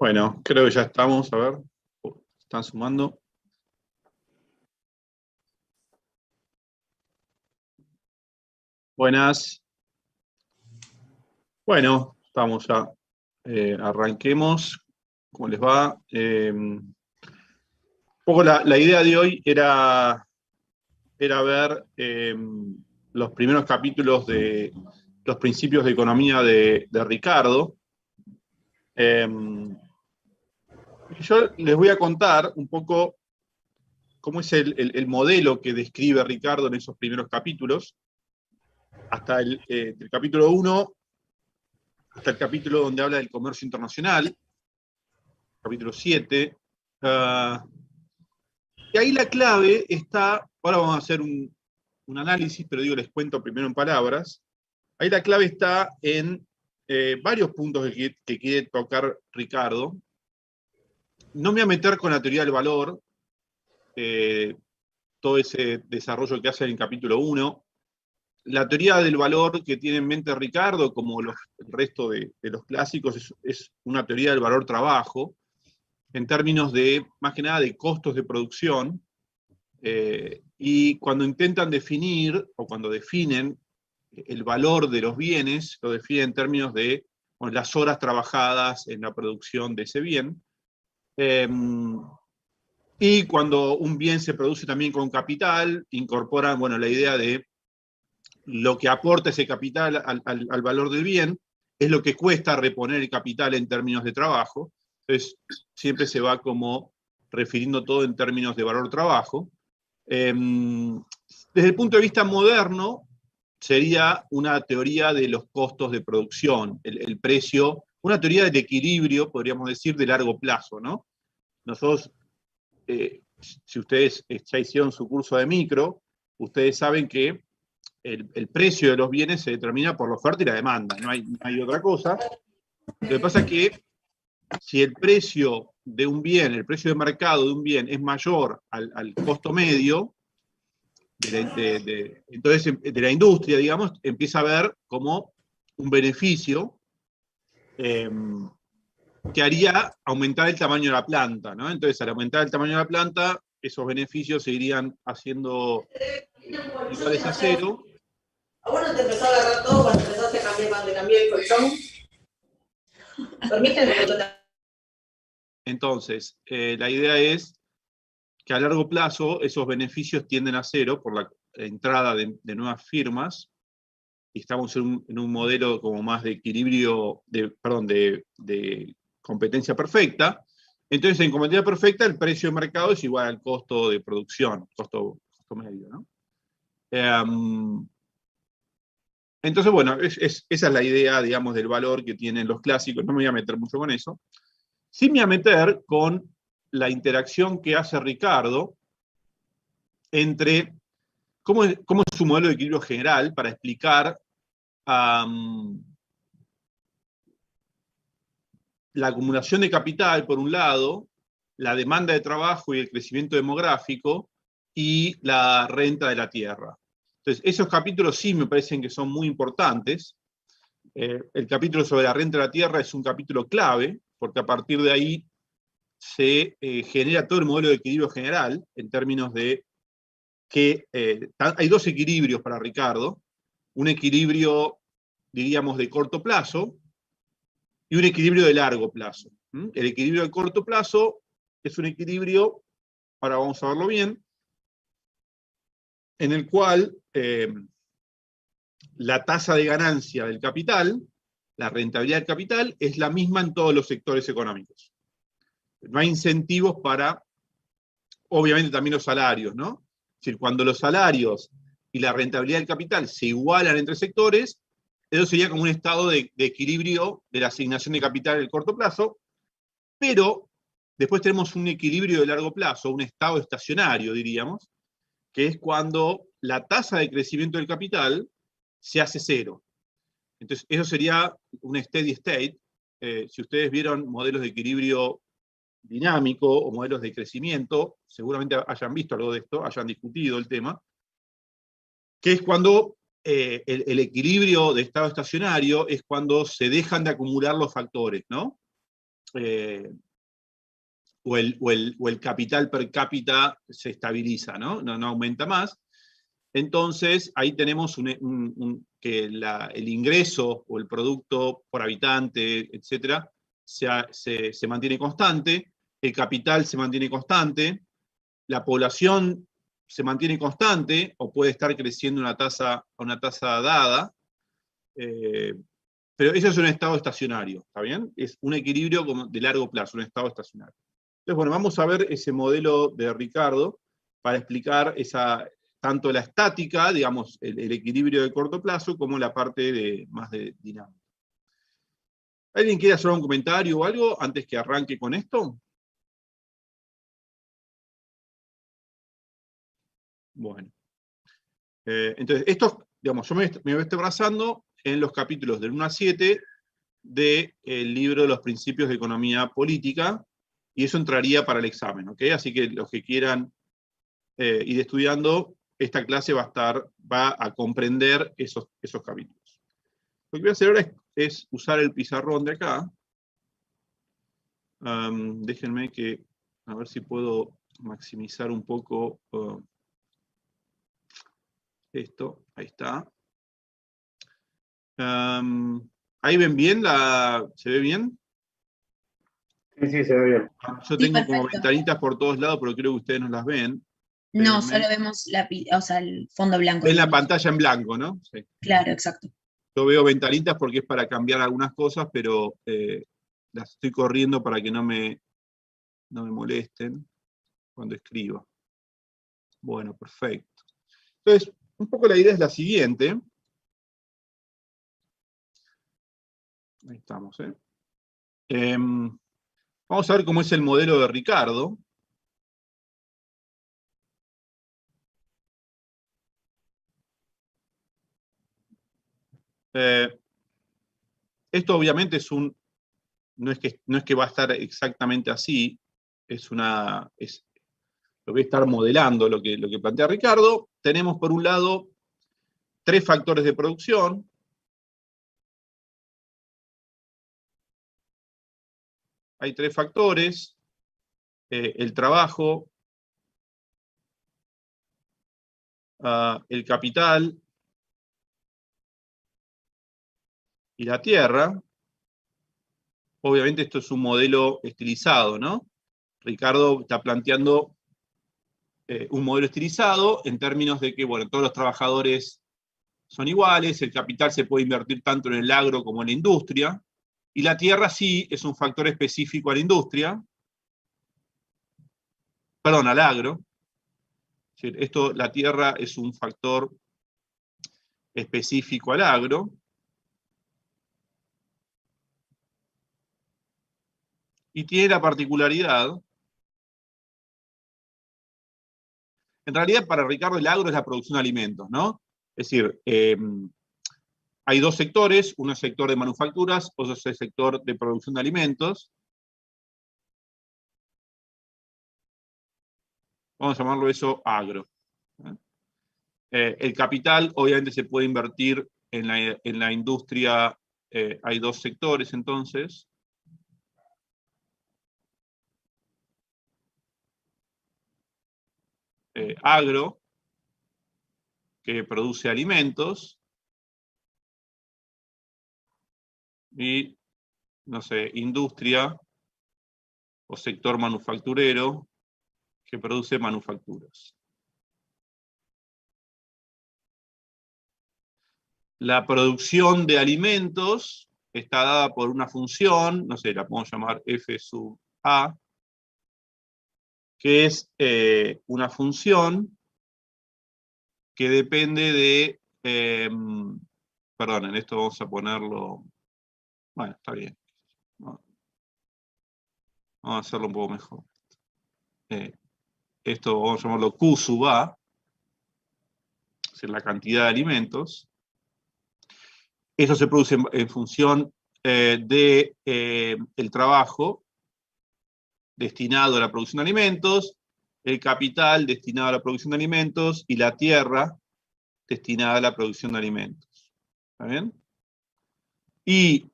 Bueno, creo que ya estamos, a ver, están sumando. Buenas. Bueno, estamos ya. Arranquemos. ¿Cómo les va? Un poco la idea de hoy era ver los primeros capítulos de los principios de economía de Ricardo. Yo les voy a contar un poco cómo es el modelo que describe Ricardo en esos primeros capítulos, hasta el capítulo 1, hasta el capítulo donde habla del comercio internacional, capítulo 7. Y ahí la clave está, ahora vamos a hacer un análisis, pero les cuento primero en palabras. Ahí la clave está en varios puntos que quiere tocar Ricardo. No me voy a meter con la teoría del valor, todo ese desarrollo que hace en el capítulo 1. La teoría del valor que tiene en mente Ricardo, como el resto de los clásicos, es una teoría del valor trabajo, en términos de, más que nada, de costos de producción, y cuando intentan definir, o cuando definen el valor de los bienes, lo definen en términos de las horas trabajadas en la producción de ese bien, y cuando un bien se produce también con capital, incorporan la idea de lo que aporta ese capital al valor del bien, es lo que cuesta reponer el capital en términos de trabajo. Entonces, siempre se va como refiriendo todo en términos de valor trabajo. Desde el punto de vista moderno, sería una teoría de los costos de producción, el precio, una teoría del equilibrio, podríamos decir, de largo plazo, ¿no? Nosotros, si ustedes ya hicieron su curso de micro, ustedes saben que el precio de los bienes se determina por la oferta y la demanda, no hay otra cosa. Lo que pasa es que si el precio de un bien, el precio de mercado de un bien es mayor al costo medio, entonces de la industria, digamos, empieza a haber como un beneficio que haría aumentar el tamaño de la planta, ¿no? Entonces, al aumentar el tamaño de la planta, esos beneficios se irían haciendo iguales a cero. ¿A vos no te empezó a agarrar todo cuando empezaste a cambiar, cuando cambié el colchón? ¿Dormiste en el colchón? Entonces, la idea es que a largo plazo esos beneficios tienden a cero por la entrada de nuevas firmas, y estamos en un modelo como más de equilibrio, de competencia perfecta. Entonces, en competencia perfecta, el precio de mercado es igual al costo de producción, costo medio, ¿no? Entonces, esa es la idea, digamos, del valor que tienen los clásicos. No me voy a meter mucho con eso. Sí me voy a meter con la interacción que hace Ricardo entre cómo es su modelo de equilibrio general para explicar la acumulación de capital, por un lado, la demanda de trabajo y el crecimiento demográfico, y la renta de la tierra. Entonces, esos capítulos sí me parecen que son muy importantes. El capítulo sobre la renta de la tierra es un capítulo clave, porque a partir de ahí se genera todo el modelo de equilibrio general, en términos de que hay dos equilibrios para Ricardo: un equilibrio, diríamos, de corto plazo, y un equilibrio de largo plazo. El equilibrio de corto plazo es un equilibrio, ahora vamos a verlo bien, en el cual la tasa de ganancia del capital, la rentabilidad del capital, es la misma en todos los sectores económicos. No hay incentivos para, obviamente, también los salarios, ¿no? Es decir, cuando los salarios y la rentabilidad del capital se igualan entre sectores, eso sería como un estado de equilibrio de la asignación de capital en el corto plazo, pero después tenemos un equilibrio de largo plazo, un estado estacionario, diríamos, que es cuando la tasa de crecimiento del capital se hace cero. Entonces, eso sería un steady state. Si ustedes vieron modelos de equilibrio dinámico o modelos de crecimiento, seguramente hayan visto algo de esto, hayan discutido el tema, que es cuando el equilibrio de estado estacionario es cuando se dejan de acumular los factores, ¿no? o el capital per cápita se estabiliza, ¿no? No aumenta más. Entonces, ahí tenemos que el ingreso o el producto por habitante, etcétera, se mantiene constante, el capital se mantiene constante, la población se mantiene constante o puede estar creciendo a una tasa dada, pero eso es un estado estacionario, ¿está bien? Es un equilibrio de largo plazo, un estado estacionario. Entonces, bueno, vamos a ver ese modelo de Ricardo para explicar tanto la estática, digamos, el equilibrio de corto plazo, como la parte más de dinámica. ¿Alguien quiere hacer un comentario o algo antes que arranque con esto? Bueno. Entonces, esto, digamos, yo me estoy basando en los capítulos del 1 a 7 del libro de los principios de economía política, y eso entraría para el examen, ¿ok? Así que los que quieran ir estudiando, esta clase va a comprender esos capítulos. Lo que voy a hacer ahora es usar el pizarrón de acá. Déjenme a ver si puedo maximizar un poco esto. Ahí está. ¿Ahí ven bien? ¿Se ve bien? Sí, se ve bien. Yo tengo como ventanitas por todos lados, pero creo que ustedes no las ven. No, solo vemos el fondo blanco. Ven la pantalla en blanco, ¿no? Sí. Claro, exacto. Yo veo ventanitas porque es para cambiar algunas cosas, pero las estoy corriendo para que no me molesten cuando escribo. Bueno, perfecto. Entonces, un poco la idea es la siguiente. Ahí estamos, ¿eh? Vamos a ver cómo es el modelo de Ricardo. Esto obviamente no es que va a estar exactamente así, lo voy a estar modelando lo que plantea Ricardo. Tenemos por un lado 3 factores de producción. Hay 3 factores: el trabajo, el capital y la tierra. Obviamente esto es un modelo estilizado, ¿no? Ricardo está planteando un modelo estilizado en términos de que, bueno, todos los trabajadores son iguales, el capital se puede invertir tanto en el agro como en la industria, y la tierra sí es un factor específico a la industria, perdón, al agro. La tierra es un factor específico al agro. Y tiene la particularidad, en realidad para Ricardo el agro es la producción de alimentos, ¿no? Es decir, hay 2 sectores, uno es sector de manufacturas, otro es el sector de producción de alimentos. Vamos a llamarlo eso agro. El capital obviamente se puede invertir en la industria, hay 2 sectores entonces. Agro, que produce alimentos, y, no sé, industria o sector manufacturero, que produce manufacturas. La producción de alimentos está dada por una función, no sé, la podemos llamar F sub A, que es una función que depende de, perdón, en esto vamos a ponerlo, bueno, está bien. Vamos a hacerlo un poco mejor. Esto vamos a llamarlo Q sub A, es decir, la cantidad de alimentos. Eso se produce en función del trabajo destinado a la producción de alimentos, el capital destinado a la producción de alimentos y la tierra destinada a la producción de alimentos. ¿Está bien? Y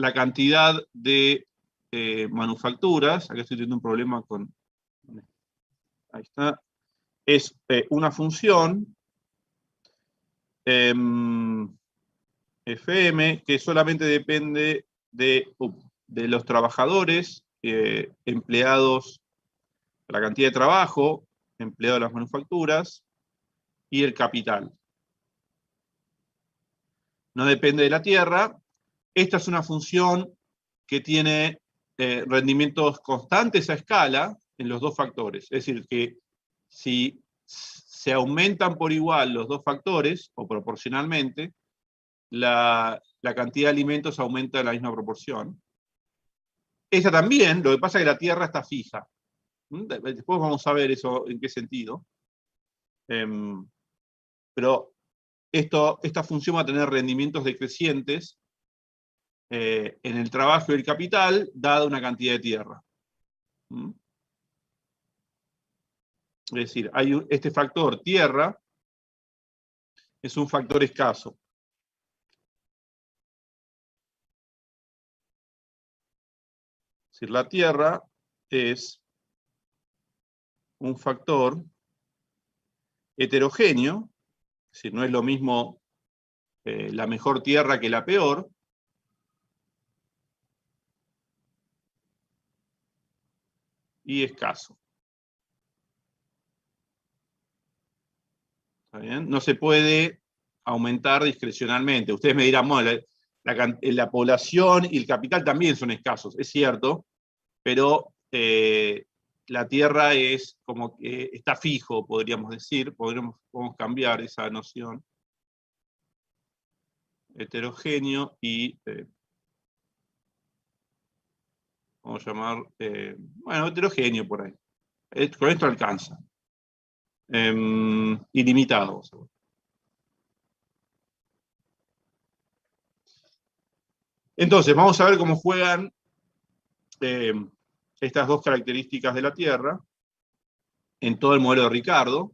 la cantidad de manufacturas, acá estoy teniendo un problema con, ahí está, es una función FM que solamente depende de los trabajadores empleados, la cantidad de trabajo empleado en las manufacturas y el capital. No depende de la tierra. Esta es una función que tiene rendimientos constantes a escala en los dos factores. Es decir, que si se aumentan por igual los dos factores, o proporcionalmente, la cantidad de alimentos aumenta en la misma proporción. Esa también, lo que pasa es que la tierra está fija. Después vamos a ver eso en qué sentido. Pero esta función va a tener rendimientos decrecientes en el trabajo y el capital, dada una cantidad de tierra. Es decir, este factor tierra es un factor escaso. Es decir, la tierra es un factor heterogéneo, es decir, no es lo mismo la mejor tierra que la peor, y escaso. ¿Está bien? No se puede aumentar discrecionalmente. Ustedes me dirán, bueno, la población y el capital también son escasos, es cierto, pero la tierra es como que está fijo, podríamos decir, podemos cambiar esa noción. Heterogéneo y, vamos a llamar, bueno, heterogéneo por ahí. Con esto alcanza. Ilimitado. Entonces, vamos a ver cómo juegan estas dos características de la Tierra en todo el modelo de Ricardo.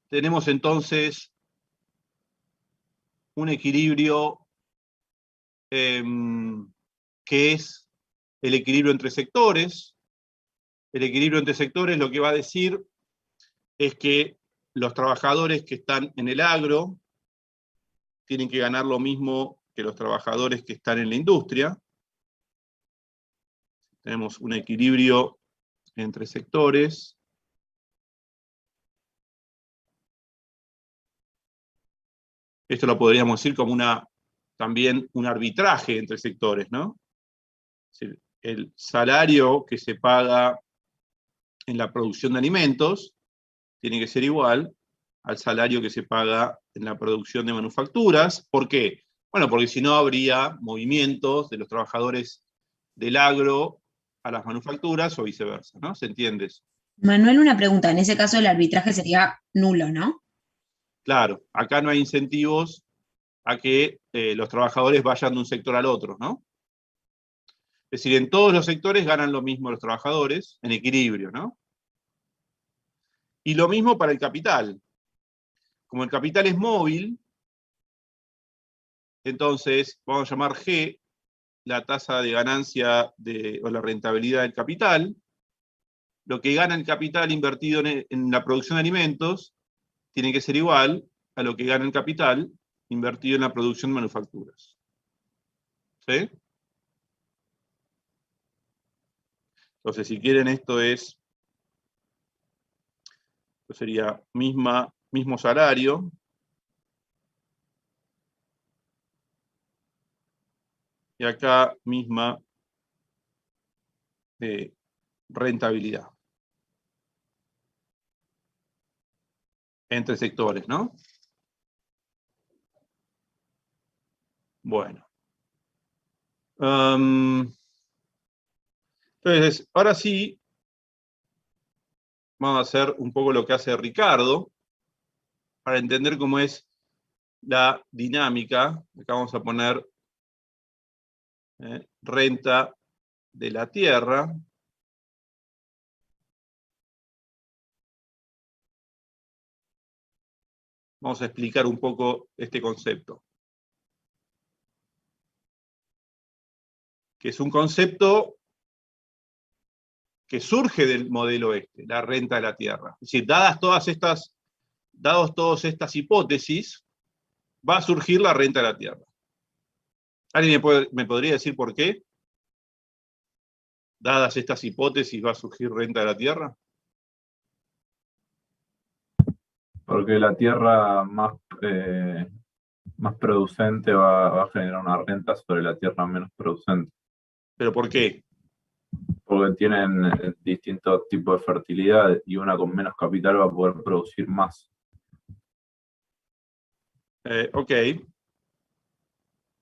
Tenemos entonces un equilibrio que es el equilibrio entre sectores. El equilibrio entre sectores lo que va a decir es que los trabajadores que están en el agro tienen que ganar lo mismo que los trabajadores que están en la industria. Tenemos un equilibrio entre sectores. Esto lo podríamos decir como también un arbitraje entre sectores, ¿no? Es decir, el salario que se paga en la producción de alimentos tiene que ser igual al salario que se paga en la producción de manufacturas. ¿Por qué? Bueno, porque si no habría movimientos de los trabajadores del agro a las manufacturas o viceversa, ¿no? ¿Se entiende eso? Manuel, una pregunta. En ese caso el arbitraje sería nulo, ¿no? Claro, acá no hay incentivos a que los trabajadores vayan de un sector al otro, ¿no? Es decir, en todos los sectores ganan lo mismo los trabajadores, en equilibrio, ¿no? Y lo mismo para el capital. Como el capital es móvil, entonces vamos a llamar G la tasa de ganancia o la rentabilidad del capital. Lo que gana el capital invertido en la producción de alimentos tiene que ser igual a lo que gana el capital invertido en la producción de manufacturas. ¿Sí? Entonces, si quieren, esto sería mismo salario. Y acá misma rentabilidad. Entre sectores, ¿no? Bueno. Entonces, ahora sí, vamos a hacer un poco lo que hace Ricardo, para entender cómo es la dinámica. Acá vamos a poner renta de la tierra. Vamos a explicar un poco este concepto. que es un concepto que surge del modelo este, la renta de la tierra. Es decir, dadas todas estas hipótesis, va a surgir la renta de la tierra. ¿Alguien me podría decir por qué? Dadas estas hipótesis, va a surgir renta de la tierra. Porque la tierra más producente va a generar una renta sobre la tierra menos producente. ¿Pero por qué? Porque tienen distintos tipos de fertilidad y una con menos capital va a poder producir más. Ok.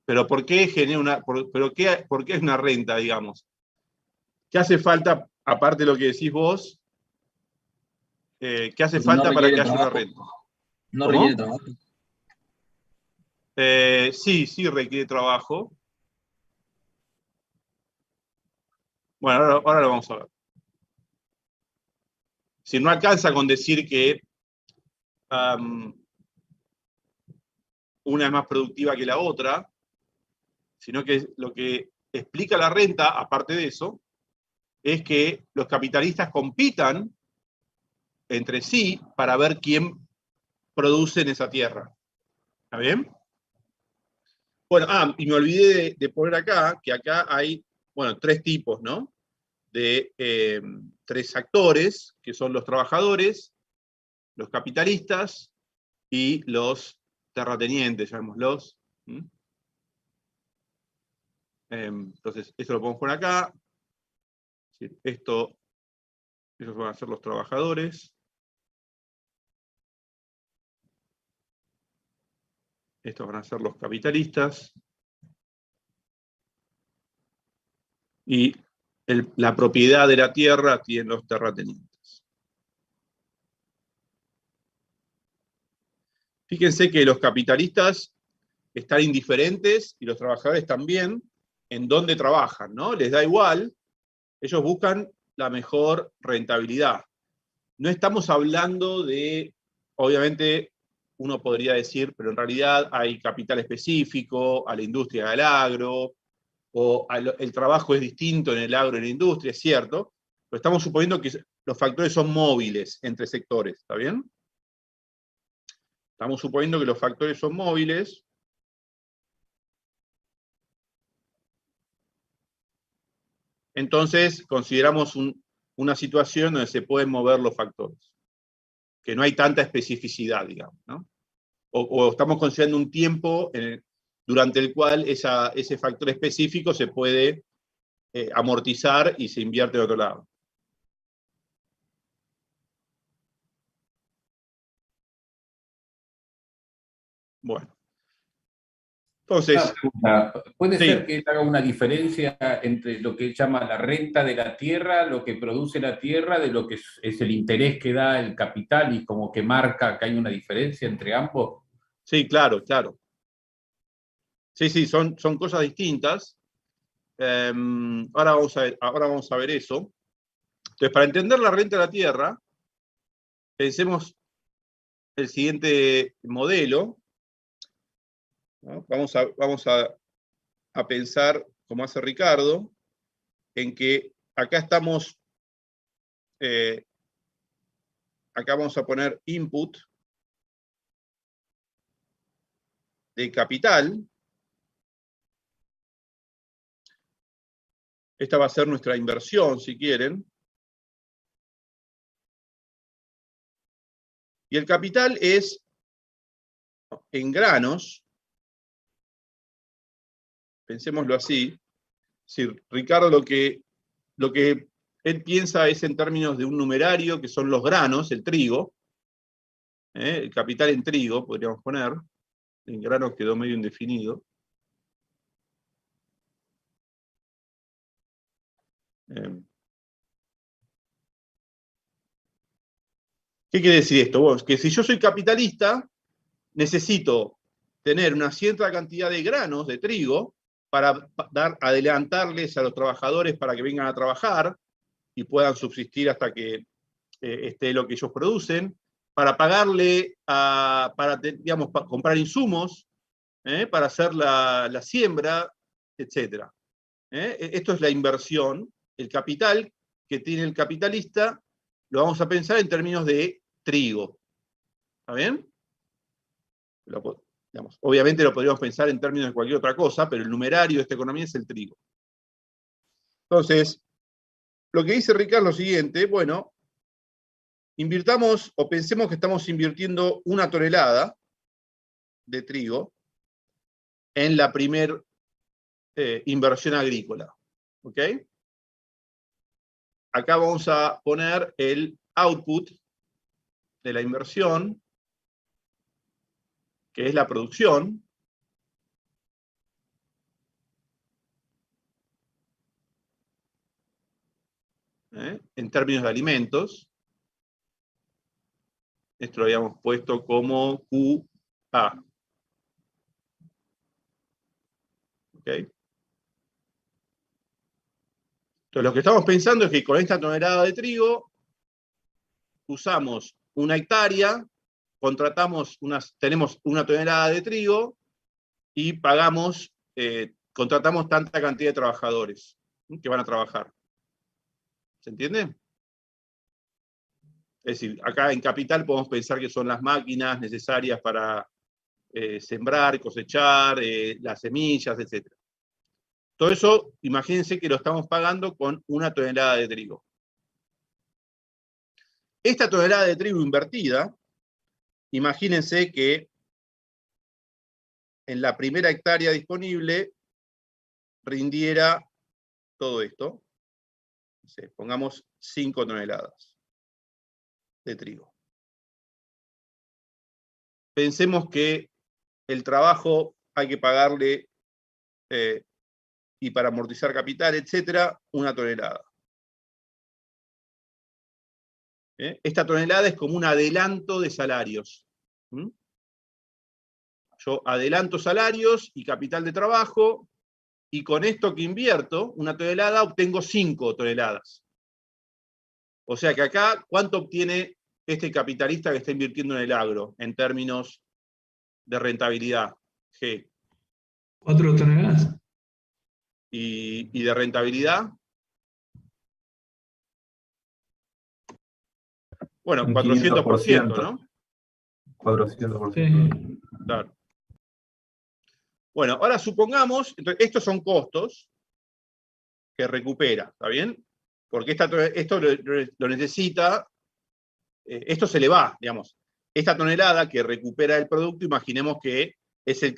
¿Pero por qué genera por qué es una renta, digamos? ¿Qué hace falta, aparte de lo que decís vos, qué hace falta para que haya una renta? No ¿Cómo? requiere trabajo. Sí requiere trabajo. Bueno, ahora lo vamos a ver. Si no alcanza con decir que una es más productiva que la otra, sino que lo que explica la renta, aparte de eso, es que los capitalistas compitan entre sí para ver quién produce en esa tierra. ¿Está bien? Bueno, y me olvidé de poner acá, que acá hay, bueno, tres tipos, ¿no? De tres actores, que son los trabajadores, los capitalistas y los terratenientes, llamémoslos. Entonces, esto lo podemos poner acá. Estos van a ser los trabajadores. Estos van a ser los capitalistas. Y la propiedad de la tierra tienen los terratenientes. Fíjense que los capitalistas están indiferentes y los trabajadores también en dónde trabajan, ¿no? Les da igual, ellos buscan la mejor rentabilidad. No estamos hablando de, obviamente, uno podría decir, pero en realidad hay capital específico a la industria del agro, o el trabajo es distinto en el agro y en la industria, es cierto, pero estamos suponiendo que los factores son móviles entre sectores, ¿está bien? Estamos suponiendo que los factores son móviles. Entonces, consideramos una situación donde se pueden mover los factores, que no hay tanta especificidad, digamos, ¿no? O estamos considerando un tiempo durante el cual ese factor específico se puede amortizar y se invierte de otro lado. Bueno. Entonces, ¿puede sí. ser que haga una diferencia entre lo que llama la renta de la tierra, lo que produce la tierra, de lo que es el interés que da el capital y como que marca que hay una diferencia entre ambos? Sí, claro. Sí, son cosas distintas. Ahora vamos a ver eso. Entonces, para entender la renta de la tierra, pensemos el siguiente modelo, ¿no? Vamos a pensar, como hace Ricardo, en que acá estamos, acá vamos a poner input de capital. Esta va a ser nuestra inversión, si quieren. Y el capital es en granos. Pensémoslo así. Si Ricardo lo que él piensa es en términos de un numerario, que son los granos, el trigo. El capital en trigo, podríamos poner. En granos quedó medio indefinido. ¿Qué quiere decir esto? Bueno, que si yo soy capitalista, necesito tener una cierta cantidad de granos de trigo para adelantarles a los trabajadores para que vengan a trabajar y puedan subsistir hasta que esté lo que ellos producen, para pagarle, para comprar insumos, para hacer la siembra, etc. Esto es la inversión. El capital que tiene el capitalista lo vamos a pensar en términos de trigo. ¿Está bien? Digamos, obviamente lo podríamos pensar en términos de cualquier otra cosa, pero el numerario de esta economía es el trigo. Entonces, lo que dice Ricardo es lo siguiente, bueno, invirtamos o pensemos que estamos invirtiendo 1 tonelada de trigo en la primer inversión agrícola. ¿Ok? Acá vamos a poner el output de la inversión, que es la producción. En términos de alimentos. Esto lo habíamos puesto como QA. ¿Ok? Entonces, lo que estamos pensando es que con esta tonelada de trigo usamos 1 hectárea, tenemos 1 tonelada de trigo y contratamos tanta cantidad de trabajadores que van a trabajar. ¿Se entiende? Es decir, acá en capital podemos pensar que son las máquinas necesarias para sembrar, cosechar, las semillas, etc. Todo eso, imagínense que lo estamos pagando con 1 tonelada de trigo. Esta tonelada de trigo invertida, imagínense que en la primera hectárea disponible rindiera todo esto. Pongamos 5 toneladas de trigo. Pensemos que el trabajo hay que pagarle, y para amortizar capital, etcétera, 1 tonelada. Esta tonelada es como un adelanto de salarios. Yo adelanto salarios y capital de trabajo, y con esto que invierto, 1 tonelada, obtengo 5 toneladas. O sea que acá, ¿cuánto obtiene este capitalista que está invirtiendo en el agro, en términos de rentabilidad? G. 4 toneladas. ¿Y de rentabilidad? Bueno, Un 400%, ¿no? 400%. Sí. Claro. Bueno, ahora supongamos, entonces, estos son costos que recupera, ¿está bien? Porque esto lo necesita, esto se le va, digamos. Esta tonelada que recupera el producto, imaginemos que es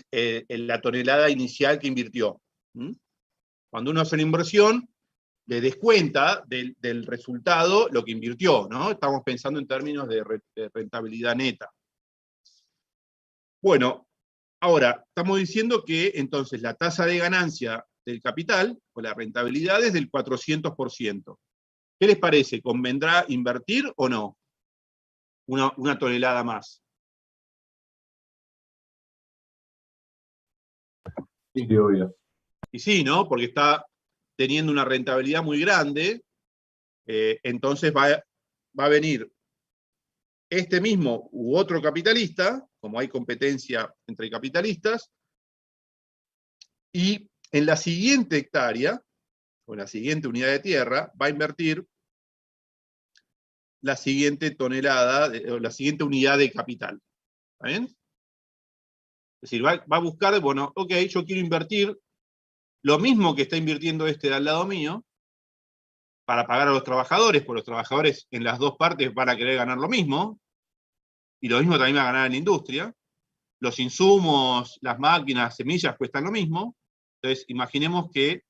la tonelada inicial que invirtió. Cuando uno hace una inversión, le descuenta del resultado lo que invirtió, ¿no? Estamos pensando en términos de rentabilidad neta. Bueno, ahora, estamos diciendo que entonces la tasa de ganancia del capital, o la rentabilidad, es del 400%. ¿Qué les parece? ¿Convendrá invertir o no? Una tonelada más. Sí, que obvio. Y sí, ¿no? Porque está teniendo una rentabilidad muy grande, entonces va a venir este mismo u otro capitalista, como hay competencia entre capitalistas, y en la siguiente hectárea, o en la siguiente unidad de tierra, va a invertir la siguiente tonelada, o la siguiente unidad de capital. ¿Está bien? Es decir, va a buscar, bueno, ok, yo quiero invertir lo mismo que está invirtiendo este de al lado mío, para pagar a los trabajadores, porque los trabajadores en las dos partes van a querer ganar lo mismo, y lo mismo también va a ganar en la industria. Los insumos, las máquinas, semillas cuestan lo mismo. Entonces, imaginemos que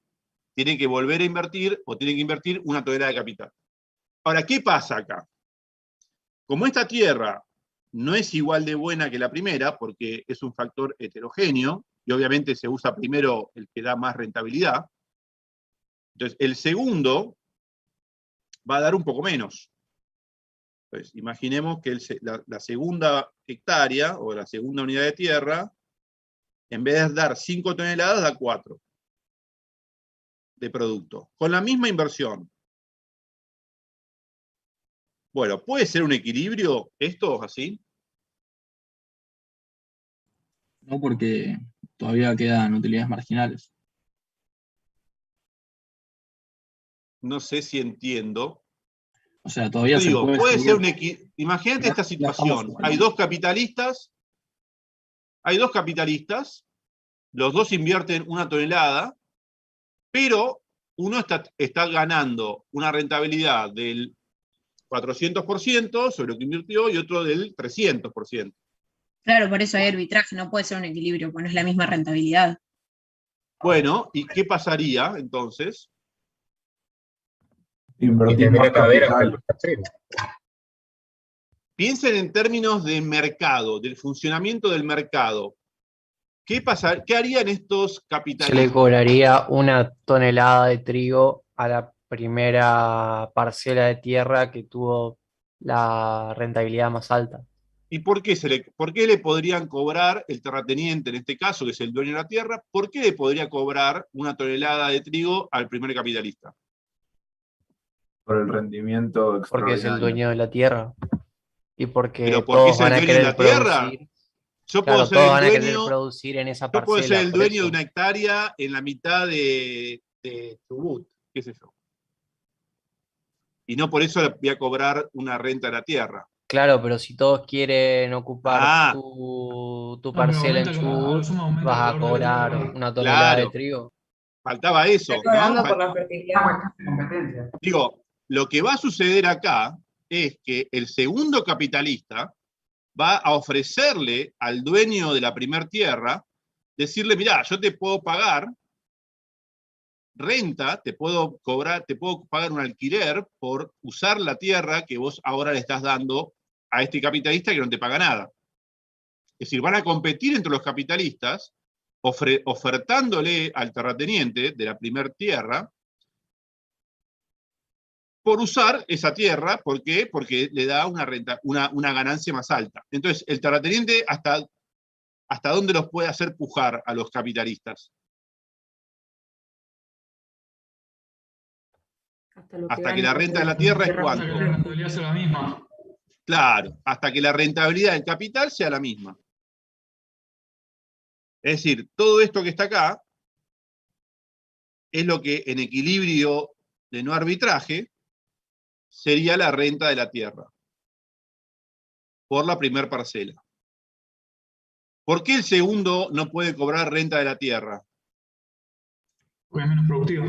tienen que volver a invertir, o tienen que invertir 1 tonelada de capital. Ahora, ¿qué pasa acá? Como esta tierra no es igual de buena que la primera, porque es un factor heterogéneo, y obviamente se usa primero el que da más rentabilidad, entonces el segundo va a dar un poco menos. Entonces, imaginemos que la segunda hectárea, o la segunda unidad de tierra, en vez de dar 5 toneladas, da 4 de producto, con la misma inversión. Bueno, ¿puede ser un equilibrio esto así? No, porque todavía quedan utilidades marginales. no sé si entiendo. O sea, todavía Yo se digo, puede puede ser seguir. imagínate esta La estamos situación. jugando. Hay dos capitalistas, los dos invierten 1 tonelada, pero uno está ganando una rentabilidad del 400% sobre lo que invirtió y otro del 300%. Claro, por eso hay arbitraje, no puede ser un equilibrio, porque no es la misma rentabilidad. Bueno, ¿y qué pasaría entonces? Y Invertir más tendría que haber capital. apertura. Piensen en términos de mercado, del funcionamiento del mercado. ¿Qué harían estos Se le capitalistas? cobraría 1 tonelada de trigo a la primera parcela de tierra que tuvo la rentabilidad más alta. ¿Y por qué le podrían cobrar el terrateniente, en este caso, que es el dueño de la tierra, por qué le podría cobrar 1 tonelada de trigo al primer capitalista? Por el rendimiento Porque es el extraordinario. dueño de la tierra y porque Pero porque todos es el van a dueño de la querer tierra. producir. Yo puedo Claro, ser todos el van a querer dueño, producir en esa yo puedo ser parcela, el por dueño de eso. una hectárea en la mitad de Chubut, qué sé yo. Y no por eso le voy a cobrar una renta de la tierra. Claro, pero si todos quieren ocupar Ah, tu No, pero parcela en a lo Chubut, sumo aumenta el vas a valor de la cobrar tierra. 1 tonelada de claro, trigo. faltaba eso, Está ¿no? cobrando por la fertilidad. Competencia. Digo, lo que va a suceder acá es que el segundo capitalista va a ofrecerle al dueño de la primer tierra, decirle, mirá, yo te puedo pagar renta, te puedo pagar un alquiler por usar la tierra que vos ahora le estás dando a este capitalista que no te paga nada. Es decir, van a competir entre los capitalistas, ofertándole al terrateniente de la primer tierra por usar esa tierra. ¿Por qué? Porque le da una renta, una ganancia más alta. Entonces, el terrateniente, ¿hasta dónde los puede hacer pujar a los capitalistas? Hasta que la renta de la tierra es Hasta que cuánto. la rentabilidad sea la misma. Claro, hasta que la rentabilidad del capital sea la misma. Es decir, todo esto que está acá es lo que en equilibrio de no arbitraje sería la renta de la tierra por la primer parcela. ¿Por qué el segundo no puede cobrar renta de la tierra? Porque es menos productivo.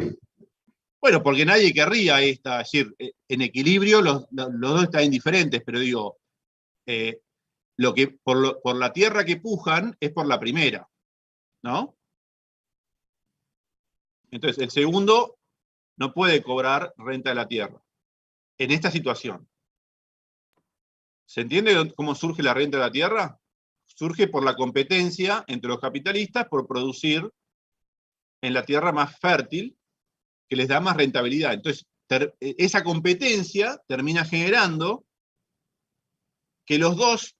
Bueno, porque nadie querría esta, es decir, en equilibrio los dos están indiferentes, pero digo, por la tierra que pujan es por la primera, ¿no? Entonces, el segundo no puede cobrar renta de la tierra en esta situación. ¿Se entiende cómo surge la renta de la tierra? Surge por la competencia entre los capitalistas por producir en la tierra más fértil, que les da más rentabilidad. Entonces, esa competencia termina generando que los dos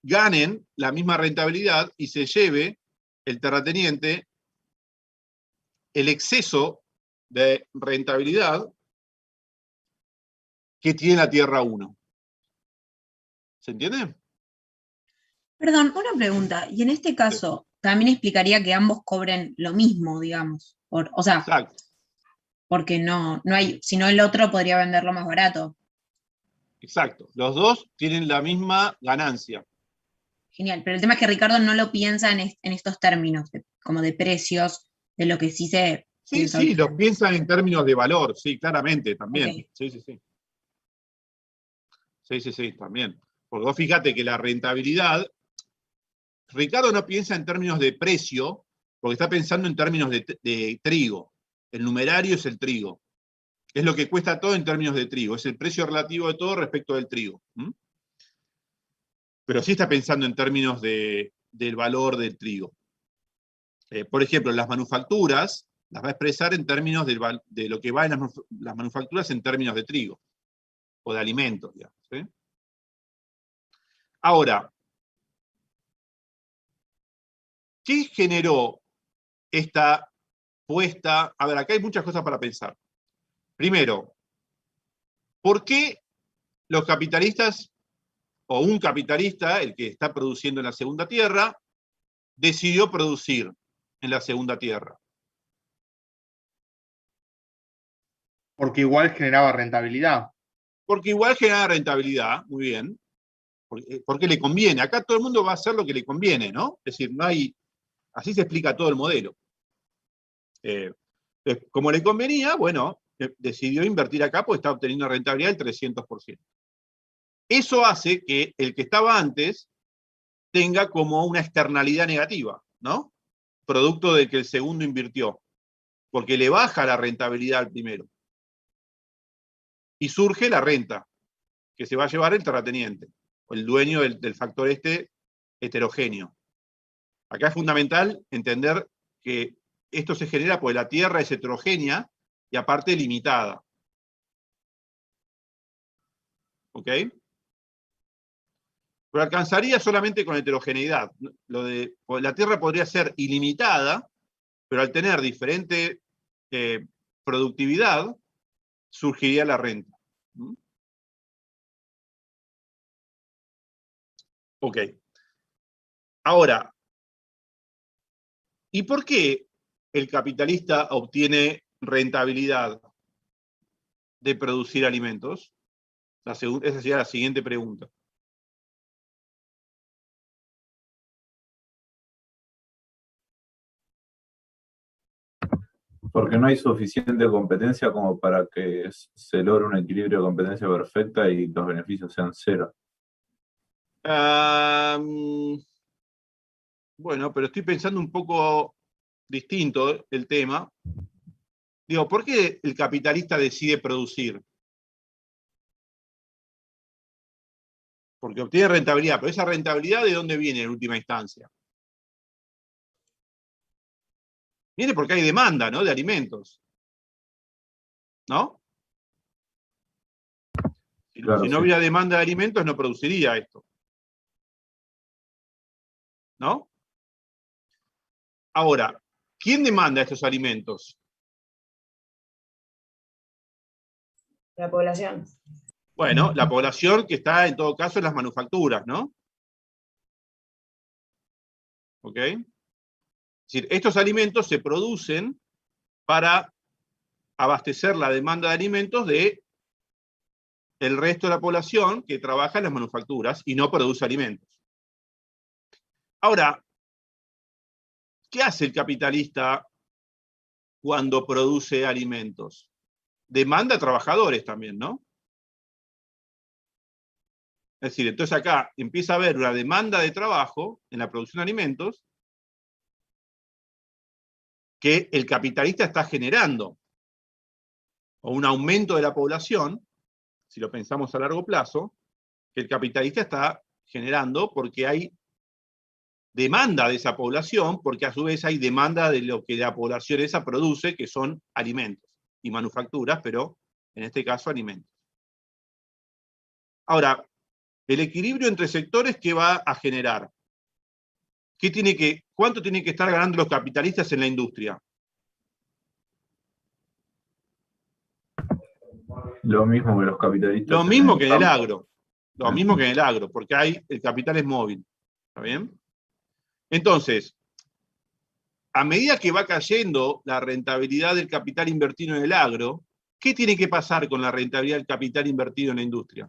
ganen la misma rentabilidad y se lleve el terrateniente el exceso de rentabilidad que tiene la tierra 1. ¿Se entiende? Perdón, una pregunta. Y en este caso, también explicaría que ambos cobren lo mismo, digamos. O sea, Exacto. porque no hay, si no el otro podría venderlo más barato. Exacto. Los dos tienen la misma ganancia. Genial. Pero el tema es que Ricardo no lo piensa en estos términos, como de precios, de lo que sí se Sí, piensa sí, ahorita. los piensan en términos de valor, sí, claramente, también. Ok. Sí, sí, sí. Sí, sí, sí, también. Porque vos fíjate que la rentabilidad, Ricardo no piensa en términos de precio, porque está pensando en términos de trigo. El numerario es el trigo. Es lo que cuesta todo en términos de trigo. Es el precio relativo de todo respecto del trigo. Pero sí está pensando en términos del valor del trigo. Por ejemplo, las manufacturas las va a expresar en términos de lo que va en las manufacturas en términos de trigo o de alimentos, digamos, ¿sí? Ahora, ¿qué generó esta puesta? A ver, acá hay muchas cosas para pensar. Primero, ¿por qué los capitalistas, o un capitalista, el que está produciendo en la segunda tierra, decidió producir en la segunda tierra? Porque igual generaba rentabilidad. Porque igual genera rentabilidad, muy bien, porque le conviene. Acá todo el mundo va a hacer lo que le conviene, ¿no? Es decir, no hay, así se explica todo el modelo. Como le convenía, bueno, decidió invertir acá porque está obteniendo rentabilidad del 300%. Eso hace que el que estaba antes tenga como una externalidad negativa, ¿no? Producto de que el segundo invirtió, porque le baja la rentabilidad al primero. Y surge la renta, que se va a llevar el terrateniente, o el dueño del factor heterogéneo. Acá es fundamental entender que esto se genera porque la tierra es heterogénea y aparte limitada. ¿Ok? Pero alcanzaría solamente con heterogeneidad. La tierra podría ser ilimitada, pero al tener diferente productividad, surgiría la renta. Ok. Ahora, ¿y por qué el capitalista obtiene rentabilidad de producir alimentos? Esa sería la siguiente pregunta. Porque no hay suficiente competencia como para que se logre un equilibrio de competencia perfecta y los beneficios sean cero. Bueno, pero estoy pensando un poco distinto el tema. Digo, ¿por qué el capitalista decide producir? Porque obtiene rentabilidad, pero esa rentabilidad, ¿de dónde viene en última instancia? Viene porque hay demanda, ¿no? De alimentos. ¿No? Claro, si no sí. hubiera demanda de alimentos, no produciría esto. ¿No? Ahora, ¿quién demanda estos alimentos? La población. Bueno, la población que está en todo caso en las manufacturas, ¿no? ¿Ok? Es decir, estos alimentos se producen para abastecer la demanda de alimentos de el resto de la población que trabaja en las manufacturas y no produce alimentos. Ahora, ¿qué hace el capitalista cuando produce alimentos? Demanda trabajadores también, ¿no? Es decir, entonces acá empieza a haber una demanda de trabajo en la producción de alimentos que el capitalista está generando, o un aumento de la población, si lo pensamos a largo plazo, que el capitalista está generando porque hay demanda de esa población, porque a su vez hay demanda de lo que la población esa produce, que son alimentos y manufacturas, pero en este caso alimentos. Ahora, el equilibrio entre sectores, ¿qué va a generar? ¿Cuánto tienen que estar ganando los capitalistas en la industria? Lo mismo que los capitalistas. Lo mismo que en el campo. agro. Lo mismo que en el agro, porque el capital es móvil. ¿Está bien? Entonces, a medida que va cayendo la rentabilidad del capital invertido en el agro, ¿qué tiene que pasar con la rentabilidad del capital invertido en la industria?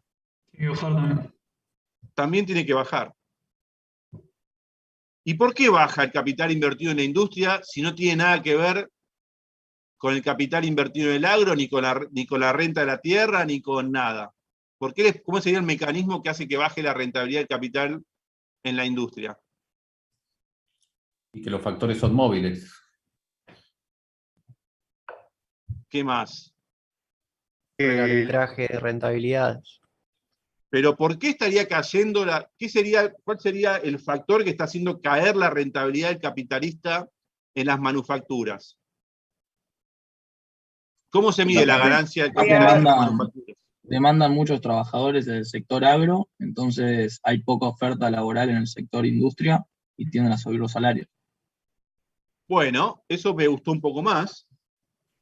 Tiene que bajar también. También tiene que bajar. ¿Y por qué baja el capital invertido en la industria si no tiene nada que ver con el capital invertido en el agro, ni con la renta de la tierra, ni con nada? ¿Cómo sería el mecanismo que hace que baje la rentabilidad del capital en la industria? Y que los factores son móviles. ¿Qué más? El arbitraje de rentabilidades. Pero ¿por qué estaría cayendo cuál sería el factor que está haciendo caer la rentabilidad del capitalista en las manufacturas? ¿Cómo se mide la ganancia del capitalista en las manufacturas? Demandan muchos trabajadores del sector agro, entonces hay poca oferta laboral en el sector industria y tienden a subir los salarios. Bueno, eso me gustó un poco más.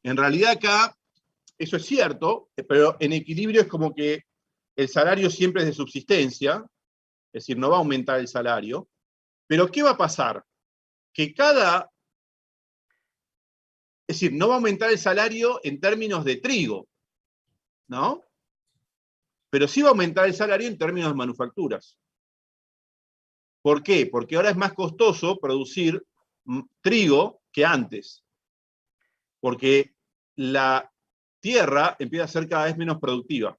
En realidad acá, eso es cierto, pero en equilibrio es como que el salario siempre es de subsistencia, es decir, no va a aumentar el salario. Pero ¿qué va a pasar? Que es decir, no va a aumentar el salario en términos de trigo, ¿no? Pero sí va a aumentar el salario en términos de manufacturas. ¿Por qué? Porque ahora es más costoso producir trigo que antes. Porque la tierra empieza a ser cada vez menos productiva.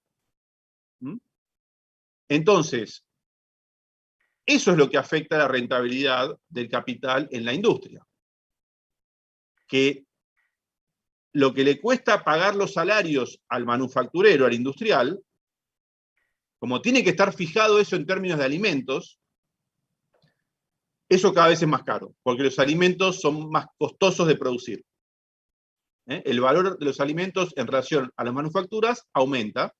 Entonces, eso es lo que afecta a la rentabilidad del capital en la industria. Que lo que le cuesta pagar los salarios al manufacturero, al industrial, como tiene que estar fijado eso en términos de alimentos, eso cada vez es más caro, porque los alimentos son más costosos de producir. El valor de los alimentos en relación a las manufacturas aumenta,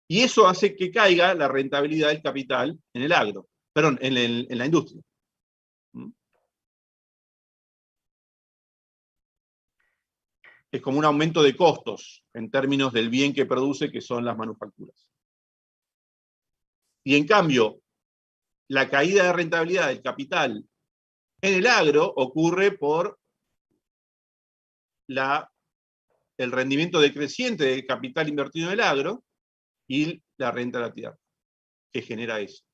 y eso hace que caiga la rentabilidad del capital en el agro, perdón, en la industria. Es como un aumento de costos en términos del bien que produce, que son las manufacturas. Y en cambio, la caída de rentabilidad del capital en el agro ocurre por el rendimiento decreciente del capital invertido en el agro y la renta de la tierra, que genera eso.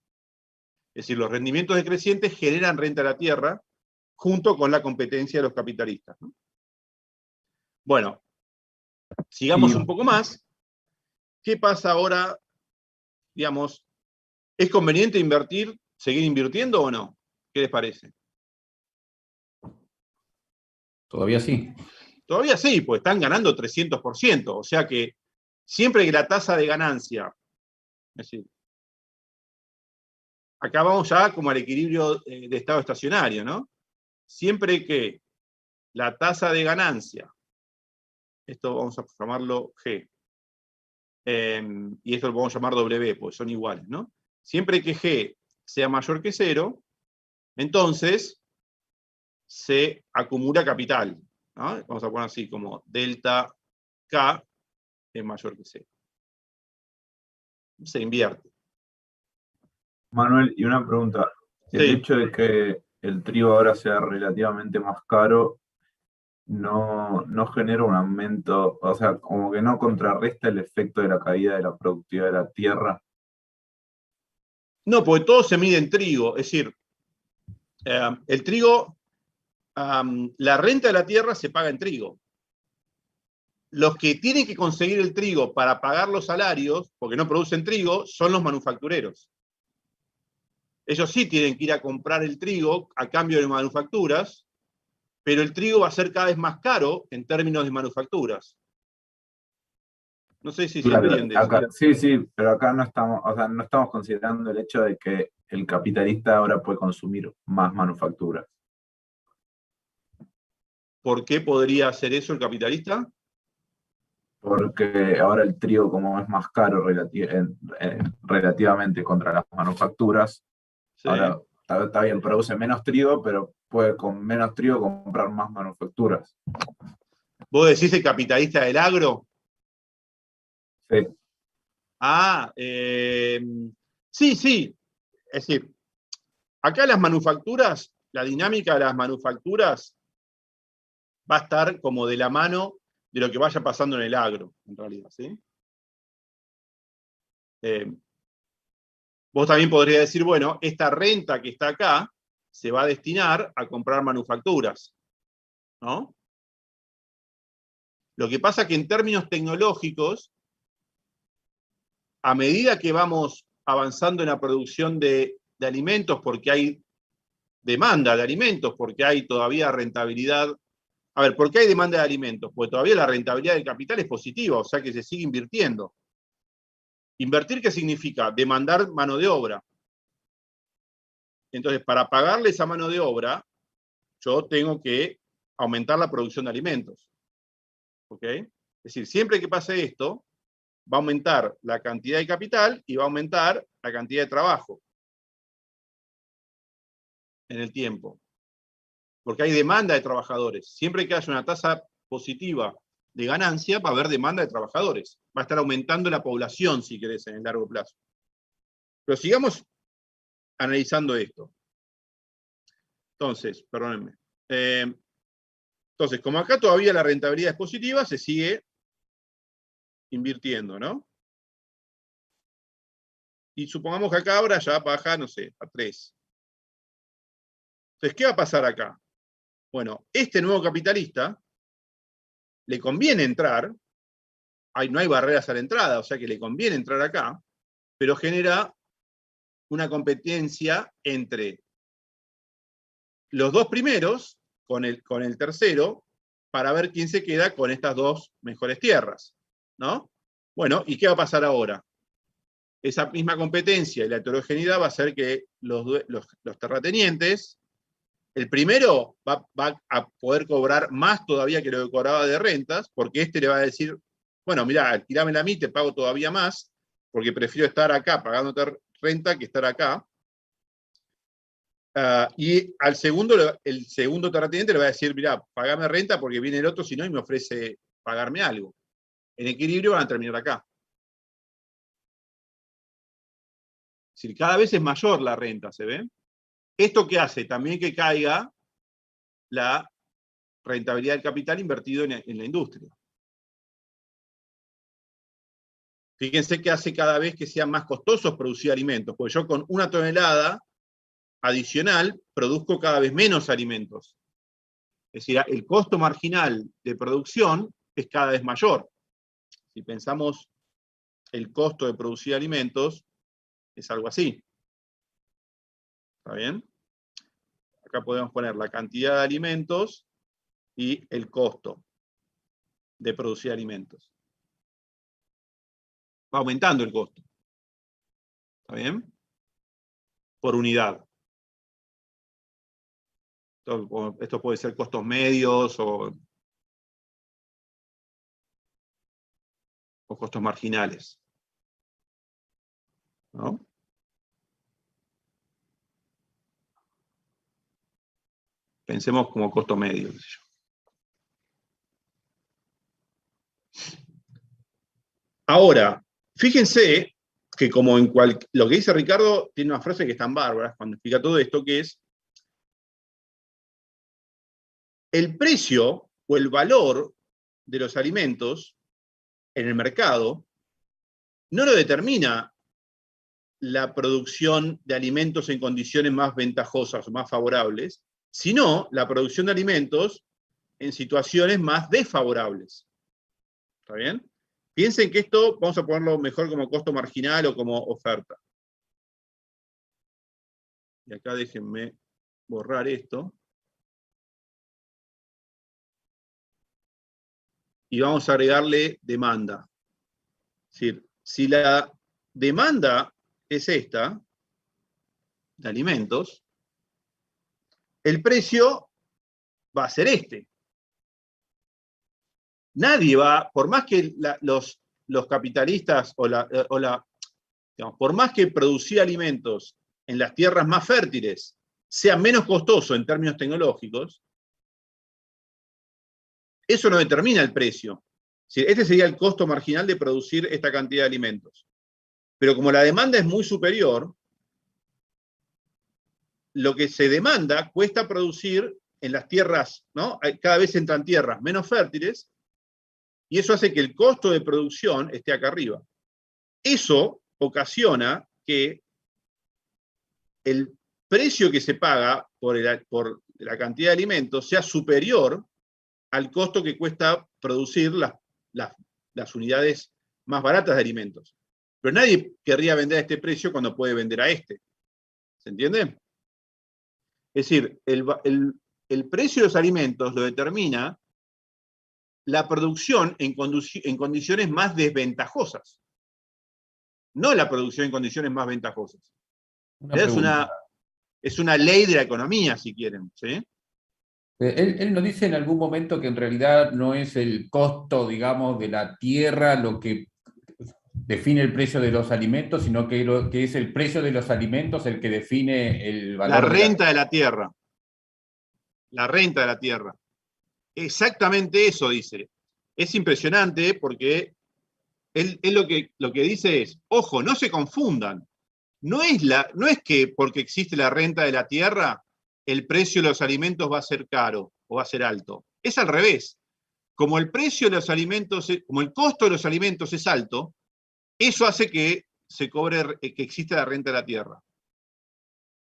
Es decir, los rendimientos decrecientes generan renta de la tierra junto con la competencia de los capitalistas, ¿no? Bueno, sigamos un poco más. ¿Qué pasa ahora? Digamos, ¿es conveniente seguir invirtiendo o no? ¿Qué les parece? Todavía sí. Todavía sí, pues están ganando 300%, o sea que siempre que la tasa de ganancia, es decir, acá vamos ya como al equilibrio de estado estacionario, ¿no? Siempre que la tasa de ganancia, esto vamos a llamarlo G, y esto lo podemos llamar W, porque son iguales, ¿no? Siempre que G sea mayor que 0, entonces se acumula capital, ¿no? Vamos a poner así, como delta K es mayor que 0. Se invierte. Manuel, y una pregunta. El Sí. hecho de que el trigo ahora sea relativamente más caro, no genera un aumento, o sea, como que no contrarresta el efecto de la caída de la productividad de la tierra. No, porque todo se mide en trigo. Es decir, el trigo, la renta de la tierra se paga en trigo. Los que tienen que conseguir el trigo para pagar los salarios, porque no producen trigo, son los manufactureros. Ellos sí tienen que ir a comprar el trigo a cambio de manufacturas, pero el trigo va a ser cada vez más caro en términos de manufacturas. No sé si Claro, se entiende acá, eso. sí, pero acá no estamos, o sea, no estamos considerando el hecho de que el capitalista ahora puede consumir más manufacturas. ¿Por qué podría hacer eso el capitalista? Porque ahora el trigo, como es más caro relativamente contra las manufacturas, Sí. ahora está bien, produce menos trigo, pero puede con menos trigo comprar más manufacturas. ¿Vos decís el capitalista del agro? Sí. Sí. Es decir, acá las manufacturas, la dinámica de las manufacturas va a estar como de la mano de lo que vaya pasando en el agro, en realidad, ¿sí? Vos también podrías decir, bueno, esta renta que está acá se va a destinar a comprar manufacturas, ¿no? Lo que pasa es que en términos tecnológicos, a medida que vamos avanzando en la producción de alimentos, porque hay demanda de alimentos, porque hay todavía rentabilidad. A ver, ¿por qué hay demanda de alimentos? Porque todavía la rentabilidad del capital es positiva, o sea que se sigue invirtiendo. ¿Invertir qué significa? Demandar mano de obra. Entonces, para pagarle esa mano de obra, yo tengo que aumentar la producción de alimentos. ¿Ok? Es decir, siempre que pase esto, va a aumentar la cantidad de capital y va a aumentar la cantidad de trabajo en el tiempo. Porque hay demanda de trabajadores. Siempre que haya una tasa positiva de ganancia, va a haber demanda de trabajadores. Va a estar aumentando la población, si querés, en el largo plazo. Pero sigamos analizando esto. Entonces, perdónenme. Entonces, como acá todavía la rentabilidad es positiva, se sigue invirtiendo, ¿no? Y supongamos que acá ahora ya baja, no sé, a 3. Entonces, ¿qué va a pasar acá? Bueno, este nuevo capitalista le conviene entrar, no hay barreras a la entrada, o sea que le conviene entrar acá, pero genera una competencia entre los dos primeros con el tercero para ver quién se queda con estas dos mejores tierras, ¿no? Bueno, ¿y qué va a pasar ahora? Esa misma competencia y la heterogeneidad va a hacer que los terratenientes, el primero va a poder cobrar más todavía que lo que cobraba de rentas, porque este le va a decir, bueno, mirá, alquilámela a mí, te pago todavía más, porque prefiero estar acá pagándote renta que estar acá. Y al segundo, el segundo terrateniente le va a decir, mirá, pagame renta porque viene el otro, si no, y me ofrece pagarme algo. En equilibrio van a terminar acá. Es decir, cada vez es mayor la renta, ¿se ve? ¿Esto qué hace? También que caiga la rentabilidad del capital invertido en la industria. Fíjense que hace cada vez que sean más costosos producir alimentos, porque yo con 1 tonelada adicional produzco cada vez menos alimentos. Es decir, el costo marginal de producción es cada vez mayor. Si pensamos el costo de producir alimentos, es algo así. ¿Está bien? Acá podemos poner la cantidad de alimentos y el costo de producir alimentos. Va aumentando el costo. ¿Está bien? Por unidad. Esto puede ser costos medios o costos marginales, ¿no? Pensemos como costo medio. Qué sé yo. Ahora, fíjense que como lo que dice Ricardo tiene una frase que es tan bárbara cuando explica todo esto, que es el precio o el valor de los alimentos en el mercado no lo determina la producción de alimentos en condiciones más ventajosas o más favorables, sino la producción de alimentos en situaciones más desfavorables. ¿Está bien? Piensen que esto, vamos a ponerlo mejor como costo marginal o como oferta. Y acá déjenme borrar esto. Y vamos a agregarle demanda. Es decir, si la demanda es esta, de alimentos, el precio va a ser este. Nadie va, por más que los capitalistas digamos, por más que producir alimentos en las tierras más fértiles sea menos costoso en términos tecnológicos, eso no determina el precio. Este sería el costo marginal de producir esta cantidad de alimentos. Pero como la demanda es muy superior, lo que se demanda cuesta producir en las tierras, ¿no? Cada vez entran tierras menos fértiles, y eso hace que el costo de producción esté acá arriba. Eso ocasiona que el precio que se paga por la cantidad de alimentos sea superior al costo que cuesta producir las unidades más baratas de alimentos. Pero nadie querría vender a este precio cuando puede vender a este. ¿Se entiende? Es decir, el precio de los alimentos lo determina la producción en condiciones más desventajosas. No la producción en condiciones más ventajosas. Es una ley de la economía, si quieren. ¿Sí? Él nos dice en algún momento que en realidad no es el costo, digamos, de la tierra lo que define el precio de los alimentos, sino que es el precio de los alimentos el que define el valor. La renta de la tierra. La renta de la tierra. Exactamente eso dice. Es impresionante porque él lo que dice es, ojo, no se confundan. No es que porque existe la renta de la tierra, el precio de los alimentos va a ser caro o va a ser alto. Es al revés. como el precio de los alimentos, como el costo de los alimentos es alto, eso hace que se cobre, que exista la renta de la tierra.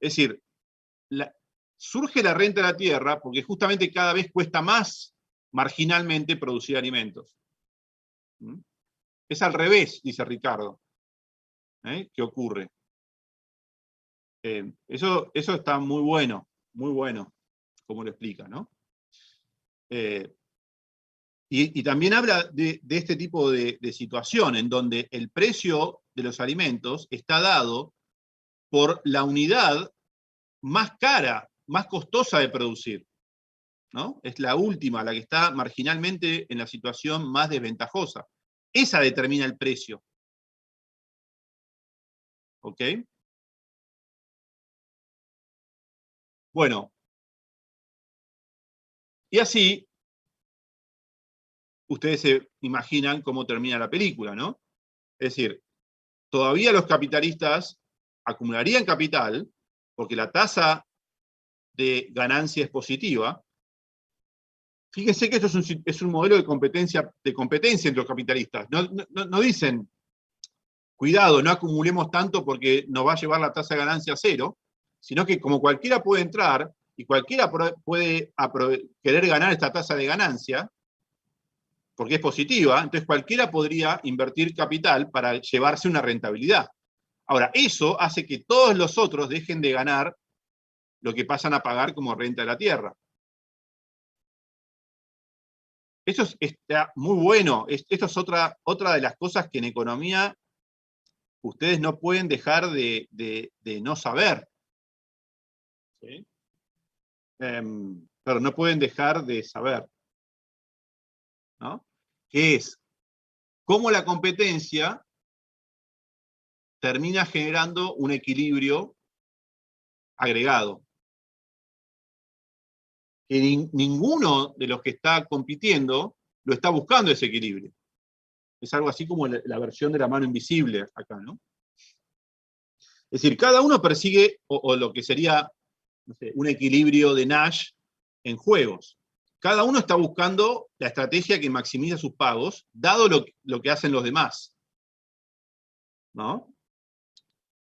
Es decir, surge la renta de la tierra porque justamente cada vez cuesta más marginalmente producir alimentos. Es al revés, dice Ricardo. ¿Qué ocurre? Eso está muy bueno, como lo explica, ¿no? Y también habla de este tipo de situación en donde el precio de los alimentos está dado por la unidad más cara, más costosa de producir, ¿no? Es la última, la que está marginalmente en la situación más desventajosa. Esa determina el precio. ¿Ok? Bueno. Y así, ustedes se imaginan cómo termina la película, ¿no? Es decir, todavía los capitalistas acumularían capital, porque la tasa de ganancia es positiva. Fíjense que esto es un modelo de competencia entre los capitalistas. No dicen, cuidado, no acumulemos tanto porque nos va a llevar la tasa de ganancia a cero, sino que como cualquiera puede entrar y cualquiera puede querer ganar esta tasa de ganancia, porque es positiva, entonces cualquiera podría invertir capital para llevarse una rentabilidad. Ahora, eso hace que todos los otros dejen de ganar lo que pasan a pagar como renta de la tierra. Eso está muy bueno. Esto es otra de las cosas que en economía ustedes no pueden dejar de no saber. ¿Sí? Pero no pueden dejar de saber, ¿no? Que es cómo la competencia termina generando un equilibrio agregado. Que ninguno de los que está compitiendo lo está buscando ese equilibrio. Es algo así como la versión de la mano invisible acá, ¿no? Es decir, cada uno persigue, o lo que sería, no sé, un equilibrio de Nash en juegos. Cada uno está buscando la estrategia que maximiza sus pagos, dado lo que hacen los demás. ¿No?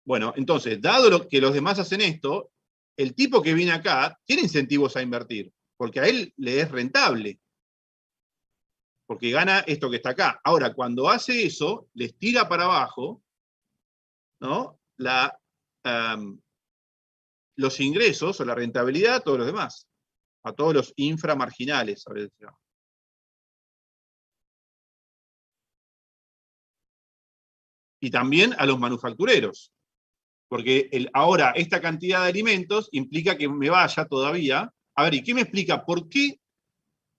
Bueno, entonces, dado que los demás hacen esto, el tipo que viene acá tiene incentivos a invertir, porque a él le es rentable. Porque gana esto que está acá. Ahora, cuando hace eso, les tira para abajo, ¿no? Los ingresos o la rentabilidad a todos los demás, a todos los inframarginales. A ver, y también a los manufactureros. Porque ahora esta cantidad de alimentos implica que me vaya todavía. A ver, ¿y qué me explica? ¿Por qué?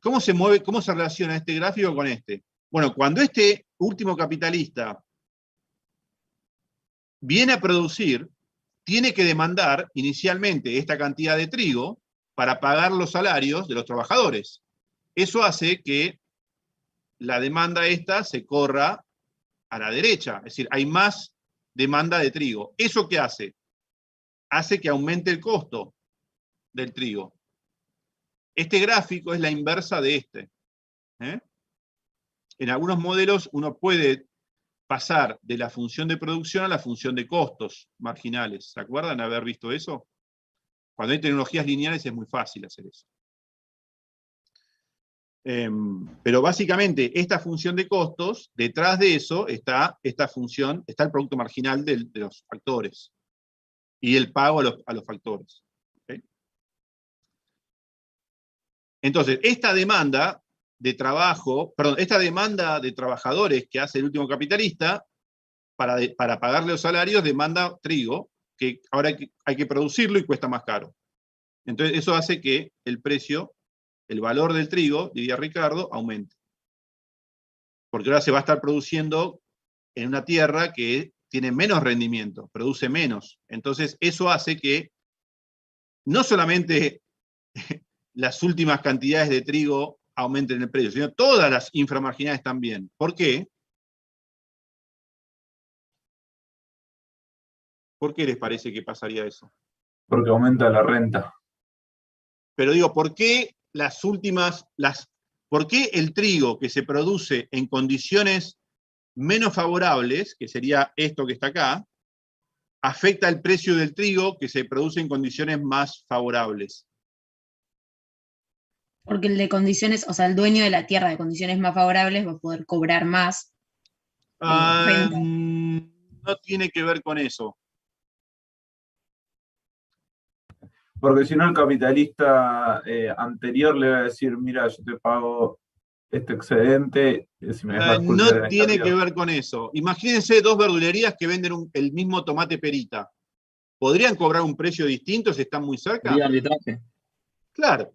¿Cómo se mueve, cómo se relaciona este gráfico con este? Bueno, cuando este último capitalista viene a producir, tiene que demandar inicialmente esta cantidad de trigo para pagar los salarios de los trabajadores. Eso hace que la demanda esta se corra a la derecha, es decir, hay más demanda de trigo. ¿Eso qué hace? Hace que aumente el costo del trigo. Este gráfico es la inversa de este. En algunos modelos uno puede pasar de la función de producción a la función de costos marginales. ¿Se acuerdan de haber visto eso? Cuando hay tecnologías lineales es muy fácil hacer eso. Pero básicamente esta función de costos, detrás de eso está esta función, está el producto marginal de los factores y el pago a los factores. ¿Okay? Entonces, esta demanda de trabajo, perdón, esta demanda de trabajadores que hace el último capitalista para pagarle los salarios demanda trigo, que ahora hay que producirlo y cuesta más caro. Entonces, eso hace que el precio, el valor del trigo, diría Ricardo, aumente. Porque ahora se va a estar produciendo en una tierra que tiene menos rendimiento, produce menos. Entonces, eso hace que no solamente las últimas cantidades de trigo aumenten el precio, sino todas las inframarginales también. ¿Por qué? ¿Por qué les parece que pasaría eso? Porque aumenta la renta. Pero digo, ¿por qué las últimas, ¿Por qué el trigo que se produce en condiciones menos favorables, que sería esto que está acá, afecta el precio del trigo que se produce en condiciones más favorables? Porque el de condiciones, o sea, el dueño de la tierra de condiciones más favorables va a poder cobrar más renta. No tiene que ver con eso. Porque si no, el capitalista anterior le va a decir, mira, yo te pago este excedente, si me dejas cultivar en No esta tiene que tierra. ver con eso. Imagínense dos verdulerías que venden el mismo tomate perita. ¿Podrían cobrar un precio distinto si están muy cerca? Sería arbitraje. Claro.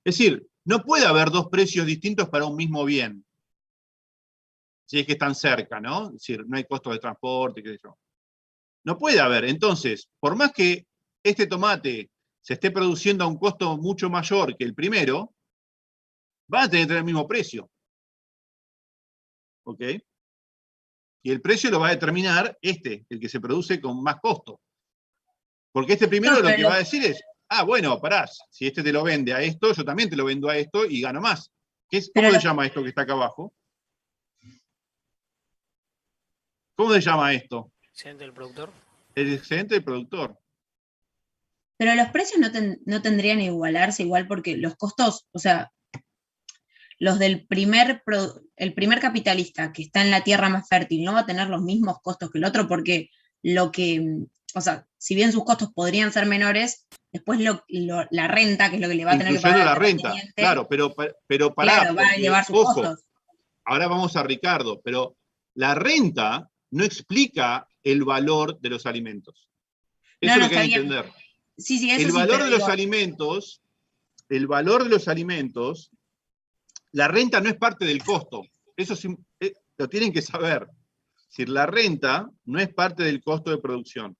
Es decir, no puede haber dos precios distintos para un mismo bien. Si es que están cerca, ¿no? Es decir, no hay costo de transporte, qué sé yo. No puede haber. Entonces, por más que este tomate se esté produciendo a un costo mucho mayor que el primero, van a tener el mismo precio. ¿Ok? Y el precio lo va a determinar el que se produce con más costo. Porque este primero No, lo que pero va a decir es, bueno, pará, si este te lo vende a esto, yo también te lo vendo a esto y gano más. ¿Cómo se llama esto que está acá abajo? ¿Cómo se llama esto? ¿Excedente del productor? El excedente del productor. Pero los precios no tendrían que igualarse igual porque los costos, o sea, los del el primer capitalista que está en la tierra más fértil no va a tener los mismos costos que el otro porque o sea, si bien sus costos podrían ser menores, después la renta, que es lo que le va a tener que Incluyendo pagar la al renta, terrateniente, claro, pero pará, claro, va a porque, elevar sus ojo, costos. ahora vamos a Ricardo, pero la renta no explica el valor de los alimentos. Eso es lo que hay que entender. Sí, eso El sí, valor pero de los alimentos, la renta no es parte del costo. Eso sí, lo tienen que saber. Es decir, la renta no es parte del costo de producción.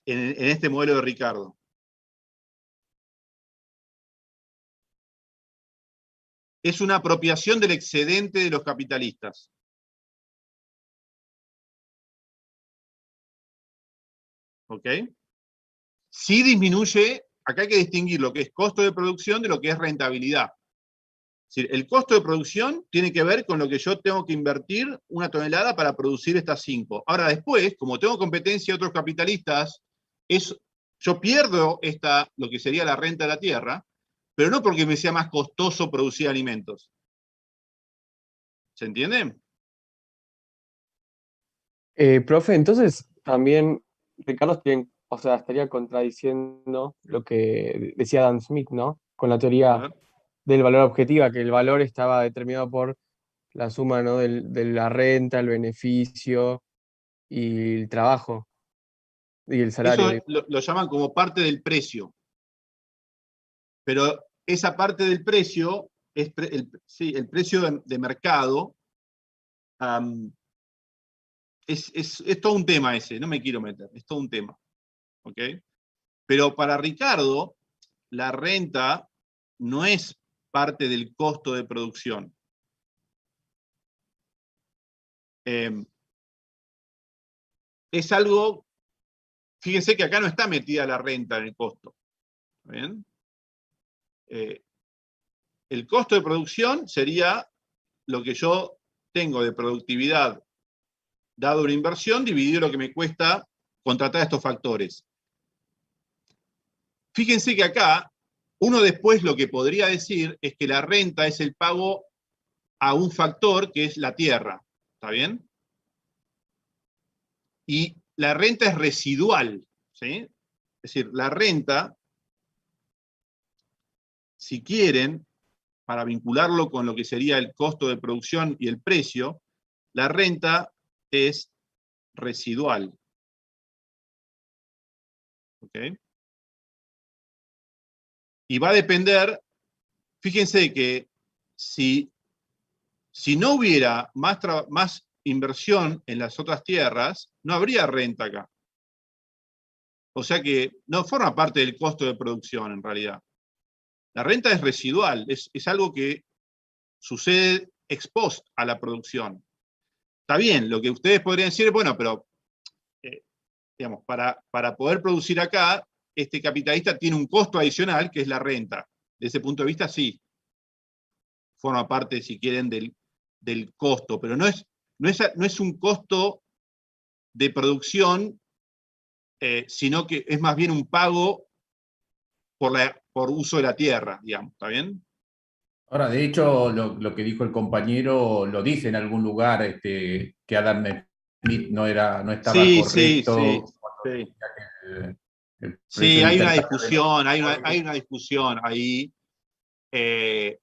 En este modelo de Ricardo. Es una apropiación del excedente de los capitalistas. ¿Ok? Sí disminuye, acá hay que distinguir lo que es costo de producción de lo que es rentabilidad. Es decir, el costo de producción tiene que ver con lo que yo tengo que invertir una tonelada para producir estas 5. Ahora después, como tengo competencia de otros capitalistas, yo pierdo lo que sería la renta de la tierra, pero no porque me sea más costoso producir alimentos. ¿Se entiende? Profe, entonces también Ricardo estaría contradiciendo lo que decía Dan Smith, ¿no? Con la A teoría ver. del valor objetiva, que el valor estaba determinado por la suma, ¿no? De la renta, el beneficio y el trabajo y el salario. Eso lo llaman como parte del precio. Pero esa parte del precio, el precio de mercado, es todo un tema ese, no me quiero meter, es todo un tema. ¿Ok? Pero para Ricardo, la renta no es parte del costo de producción. Es algo, fíjense que acá no está metida la renta en el costo. ¿Bien? El costo de producción sería lo que yo tengo de productividad dado una inversión dividido lo que me cuesta contratar estos factores. Fíjense que acá, uno después lo que podría decir es que la renta es el pago a un factor que es la tierra. ¿Está bien? Y la renta es residual. ¿Sí? Es decir, la renta, si quieren, para vincularlo con lo que sería el costo de producción y el precio, la renta es residual. ¿Ok? Y va a depender, fíjense que si no hubiera más inversión en las otras tierras, no habría renta acá. O sea que no forma parte del costo de producción en realidad. La renta es residual, es algo que sucede ex post a la producción. Está bien, lo que ustedes podrían decir es, bueno, pero digamos, para poder producir acá, este capitalista tiene un costo adicional que es la renta. De ese punto de vista, sí. Forma parte, si quieren, del costo, pero no es un costo de producción, sino que es más bien un pago por uso de la tierra, digamos, ¿está bien? Ahora, de hecho, lo que dijo el compañero lo dice en algún lugar, que Adam Smith no estaba Sí, correcto. sí. El Sí, precio hay una intercambio de discusión, hay una discusión ahí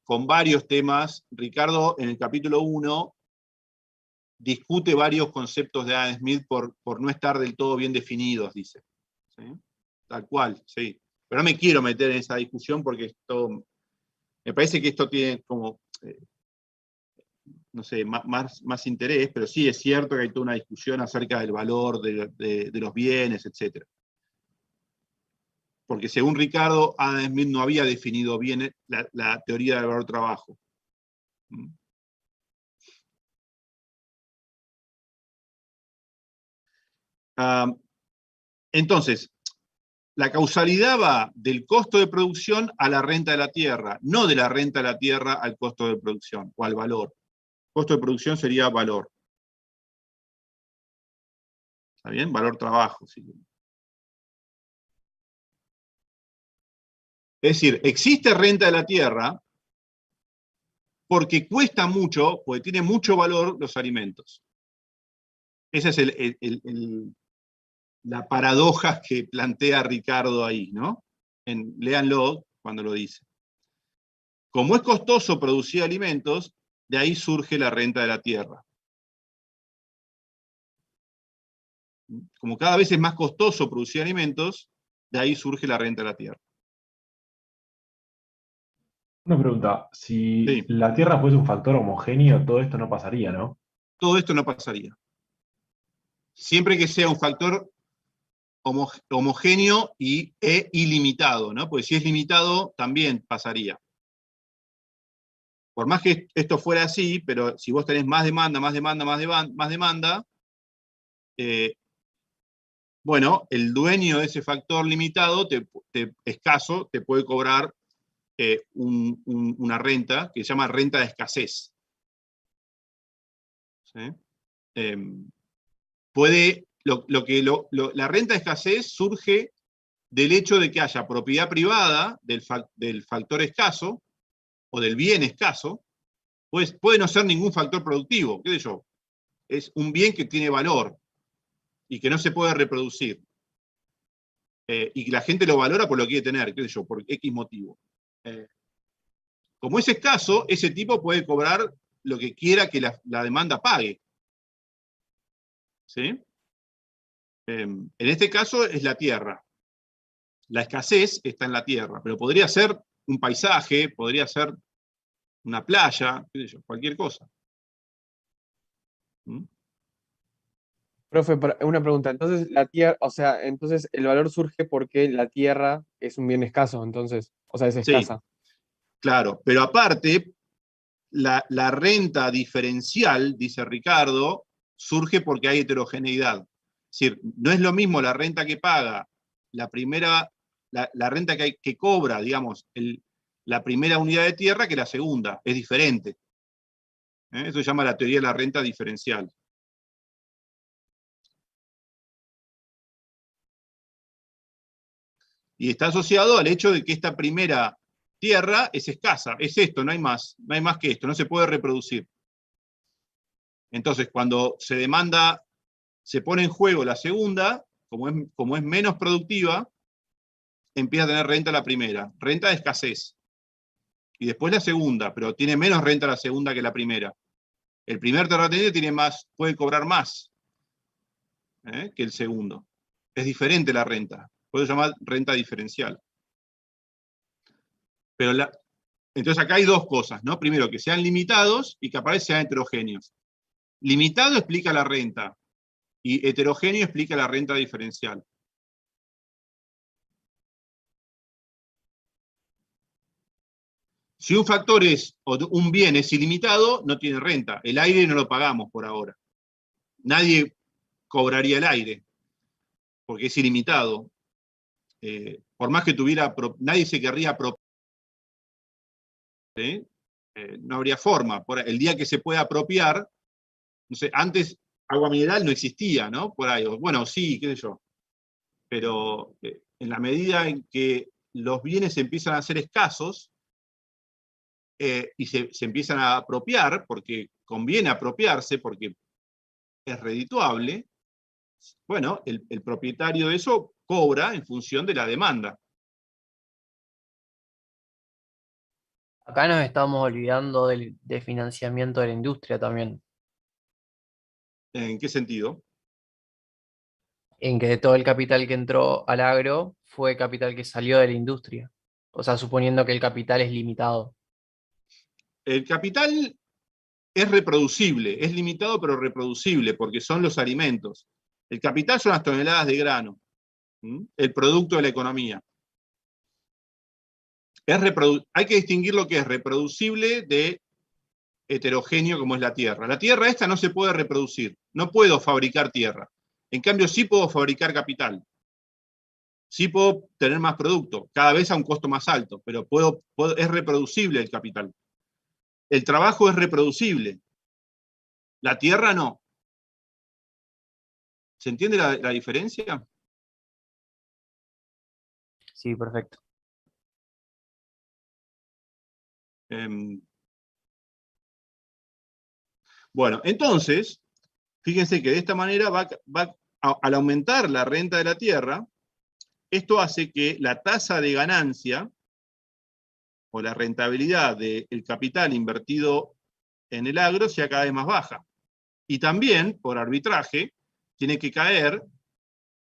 con varios temas. Ricardo, en el capítulo 1, discute varios conceptos de Adam Smith por no estar del todo bien definidos, dice. ¿Sí? Tal cual, sí. Pero no me quiero meter en esa discusión porque esto, me parece que esto tiene como, no sé, más interés, pero sí es cierto que hay toda una discusión acerca del valor de los bienes, etc. Porque según Ricardo, Adam Smith no había definido bien la teoría del valor trabajo. Entonces, la causalidad va del costo de producción a la renta de la tierra, no de la renta de la tierra al costo de producción o al valor. Costo de producción sería valor. ¿Está bien? Valor trabajo. ¿Sí? Es decir, existe renta de la tierra porque cuesta mucho, porque tiene mucho valor los alimentos. Esa es la paradoja que plantea Ricardo ahí, ¿no? Léanlo cuando lo dice. Como es costoso producir alimentos, de ahí surge la renta de la tierra. Como cada vez es más costoso producir alimentos, de ahí surge la renta de la tierra. Una pregunta, si Sí. la Tierra fuese un factor homogéneo, todo esto no pasaría, ¿no? Todo esto no pasaría. Siempre que sea un factor homogéneo e ilimitado, ¿no? Porque si es limitado, también pasaría. Por más que esto fuera así, pero si vos tenés más demanda, bueno, el dueño de ese factor limitado, escaso, te puede cobrar una renta que se llama renta de escasez. ¿Sí? La renta de escasez surge del hecho de que haya propiedad privada del factor escaso, o del bien escaso, pues puede no ser ningún factor productivo, qué sé yo, es un bien que tiene valor y que no se puede reproducir. Y la gente lo valora por lo que quiere tener, qué sé yo, por X motivo. Como es escaso, ese tipo puede cobrar lo que quiera que la demanda pague. ¿Sí? En este caso es la tierra. La escasez está en la tierra, pero podría ser un paisaje, podría ser una playa, qué sé yo, cualquier cosa. ¿Mm? Profe, una pregunta. Entonces, la tierra, o sea, entonces el valor surge porque la tierra es un bien escaso, entonces, o sea, es Sí, escasa. claro, pero aparte, la renta diferencial, dice Ricardo, surge porque hay heterogeneidad. Es decir, no es lo mismo la renta que paga la primera, la renta que cobra, digamos, la primera unidad de tierra que la segunda, es diferente. Eso se llama la teoría de la renta diferencial. Y está asociado al hecho de que esta primera tierra es escasa, es esto, no hay más que esto, no se puede reproducir. Entonces, cuando se pone en juego la segunda, como es menos productiva, empieza a tener renta la primera, renta de escasez. Y después la segunda, pero tiene menos renta la segunda que la primera. El primer terrateniente puede cobrar más que el segundo. Es diferente la renta, puede llamar renta diferencial. Pero entonces acá hay dos cosas, ¿no? Primero, que sean limitados y que aparte sean heterogéneos. Limitado explica la renta y heterogéneo explica la renta diferencial. Si un factor o un bien es ilimitado, no tiene renta. El aire no lo pagamos por ahora. Nadie cobraría el aire, porque es ilimitado. por más que tuviera, nadie se querría apropiar, ¿sí? No habría forma. El día que se pueda apropiar, no sé, antes agua mineral no existía, ¿no? Por ahí, bueno, sí, qué sé yo. Pero en la medida en que los bienes empiezan a ser escasos y se empiezan a apropiar, porque conviene apropiarse, porque es redituable, bueno, el propietario de eso cobra en función de la demanda. Acá nos estamos olvidando de financiamiento de la industria también, ¿En qué sentido? en que todo el capital que entró al agro fue capital que salió de la industria. O sea, suponiendo que el capital es limitado. El capital es reproducible, es limitado pero reproducible, porque son los alimentos. El capital son las toneladas de grano, el producto de la economía. Hay que distinguir lo que es reproducible de heterogéneo como es la tierra. La tierra esta no se puede reproducir, no puedo fabricar tierra. En cambio sí puedo fabricar capital. Sí puedo tener más producto, cada vez a un costo más alto, pero es reproducible el capital. El trabajo es reproducible. La tierra no. ¿Se entiende la diferencia? Sí, perfecto. Bueno, entonces, fíjense que de esta manera al aumentar la renta de la tierra, esto hace que la tasa de ganancia o la rentabilidad del capital invertido en el agro sea cada vez más baja. Y también, por arbitraje, tiene que caer,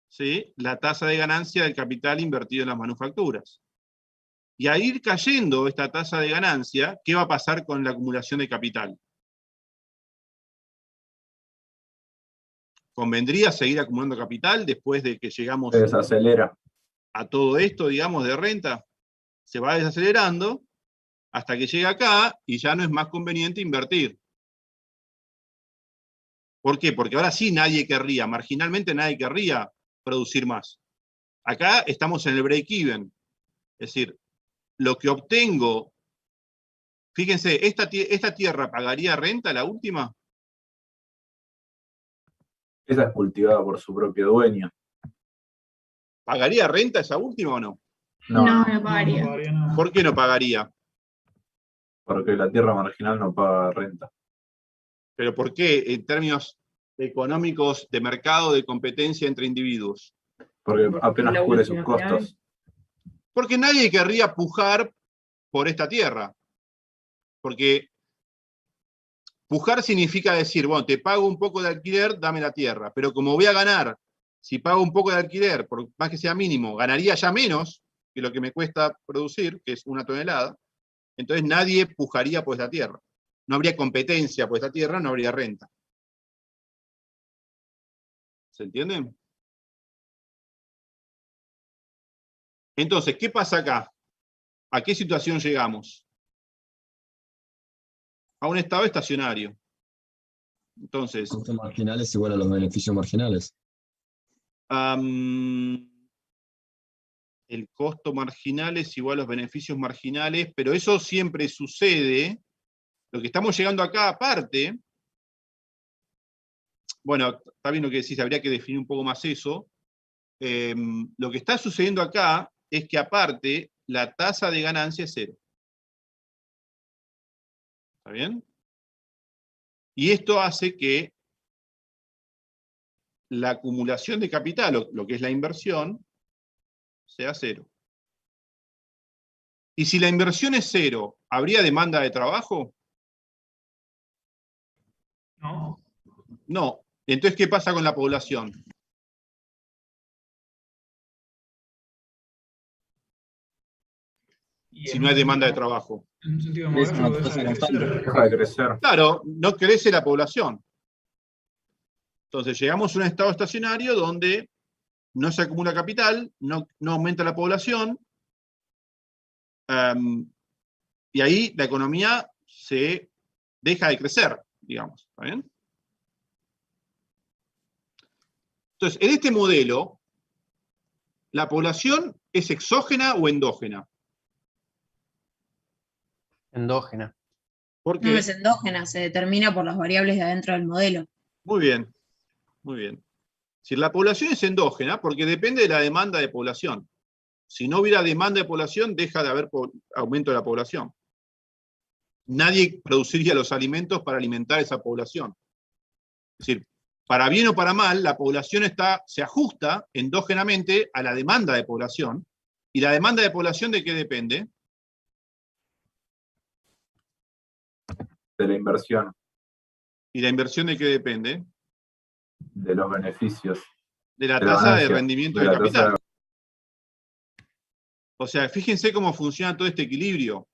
¿sí?, la tasa de ganancia del capital invertido en las manufacturas. Y al ir cayendo esta tasa de ganancia, ¿qué va a pasar con la acumulación de capital? ¿Convendría seguir acumulando capital después de que llegamos Se desacelera. a todo esto, digamos, de renta? Se va desacelerando hasta que llega acá y ya no es más conveniente invertir. ¿Por qué? Porque ahora sí nadie querría, marginalmente nadie querría producir más. Acá estamos en el break-even. Es decir, lo que obtengo, fíjense, ¿esta tierra pagaría renta, la última? Esa es cultivada por su propio dueño. ¿Pagaría renta esa última o no? No pagaría. No pagaría nada. ¿Por qué no pagaría? Porque la tierra marginal no paga renta. ¿Pero por qué en términos económicos de mercado, de competencia entre individuos? Porque apenas la cubre sus última, costos. Porque nadie querría pujar por esta tierra. Porque pujar significa decir, bueno, te pago un poco de alquiler, dame la tierra. Pero como voy a ganar, si pago un poco de alquiler, por más que sea mínimo, ganaría ya menos que lo que me cuesta producir, que es 1 tonelada, entonces nadie pujaría por esta tierra. No habría competencia por esta tierra, no habría renta. ¿Se entiende? Entonces, ¿qué pasa acá? ¿A qué situación llegamos? A un estado estacionario. Entonces, El costo marginal es igual a los beneficios marginales. El costo marginal es igual a los beneficios marginales, pero eso siempre sucede. Lo que estamos llegando acá aparte, bueno, está bien lo que decís, habría que definir un poco más eso. Lo que está sucediendo acá es que aparte la tasa de ganancia es 0. ¿Está bien? Y esto hace que la acumulación de capital, lo que es la inversión, sea 0. Y si la inversión es 0, ¿habría demanda de trabajo? No. No. Entonces, ¿qué pasa con la población? Si no hay demanda de trabajo. En un sentido Es una demográfico tasa deja de constante. crecer. Deja de crecer. Claro, no crece la población. Entonces llegamos a un estado estacionario donde no se acumula capital, no aumenta la población, y ahí la economía se deja de crecer, digamos. ¿Está bien? Entonces, en este modelo, la población ¿Es exógena o endógena? Endógena. ¿Por No qué? es endógena, se determina por las variables de adentro del modelo. Muy bien, muy bien. Si la población es endógena, porque depende de la demanda de población. Si no hubiera demanda de población, deja de haber aumento de la población. Nadie produciría los alimentos para alimentar a esa población. Es decir, para bien o para mal, la población se ajusta endógenamente a la demanda de población. ¿Y la demanda de población de qué depende? De la inversión, ¿Y la inversión de qué depende? de los beneficios, De la de la tasa de ganancia, rendimiento de del la tasa capital. de- O sea, fíjense cómo funciona todo este equilibrio.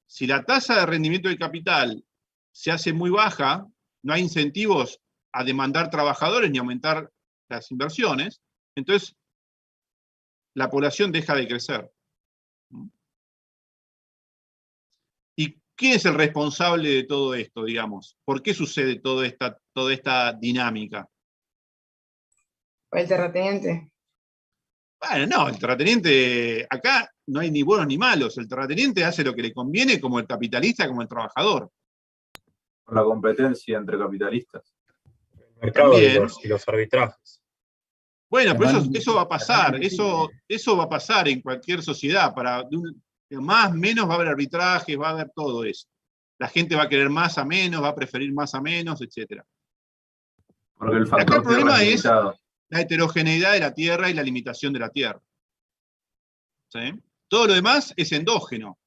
Si la tasa de rendimiento del capital se hace muy baja, no hay incentivos a demandar trabajadores ni aumentar las inversiones, entonces la población deja de crecer. ¿Y quién es el responsable de todo esto, digamos? ¿Por qué sucede toda esta dinámica? El terrateniente. Bueno, no, el terrateniente, acá no hay ni buenos ni malos, el terrateniente hace lo que le conviene como el capitalista, como el trabajador. la competencia entre capitalistas. El mercado También. y los arbitrajes. Bueno, pero Además, eso va a pasar, eso va a pasar en cualquier sociedad, más, menos va a haber arbitrajes, va a haber todo eso. La gente va a querer más a menos, va a preferir más a menos, etc. Porque el Acá el factor problema tierra es es limitado. la heterogeneidad de la Tierra y la limitación de la Tierra. ¿Sí? Todo lo demás es endógeno,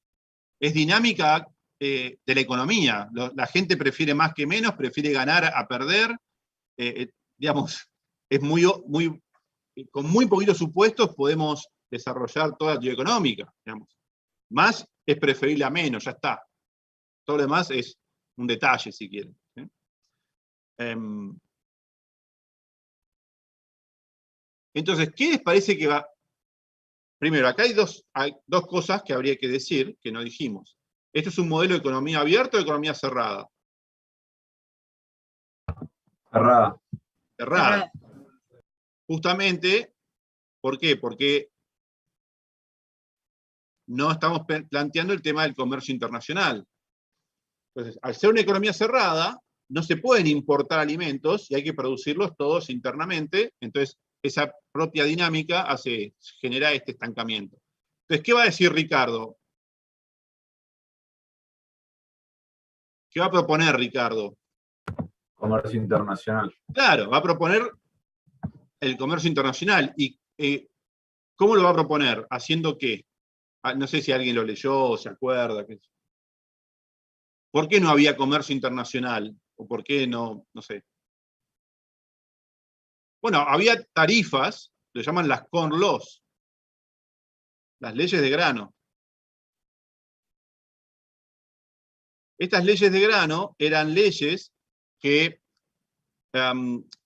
es dinámica de la economía. La gente prefiere más que menos, prefiere ganar a perder. Digamos, es con muy poquitos supuestos podemos desarrollar toda la teoría económica. Digamos. Más es preferible a menos, ya está. Todo lo demás es un detalle, si quieren. ¿Sí? Entonces, ¿qué les parece que va? Primero, acá hay dos cosas que habría que decir, que no dijimos. ¿Esto es un modelo de economía abierta o de economía cerrada? Cerrada. Cerrada. Justamente, ¿por qué? Porque no estamos planteando el tema del comercio internacional. Entonces, al ser una economía cerrada, no se pueden importar alimentos y hay que producirlos todos internamente. Entonces, esa propia dinámica genera este estancamiento. Entonces, ¿qué va a decir Ricardo? ¿Qué va a proponer Ricardo? Comercio internacional. Claro, va a proponer el comercio internacional. ¿Y cómo lo va a proponer? ¿Haciendo qué? No sé si alguien lo leyó o se acuerda. ¿Por qué no había comercio internacional? ¿O por qué no sé? Bueno, había tarifas, lo llaman las corn laws, las leyes de grano. Estas leyes de grano eran leyes que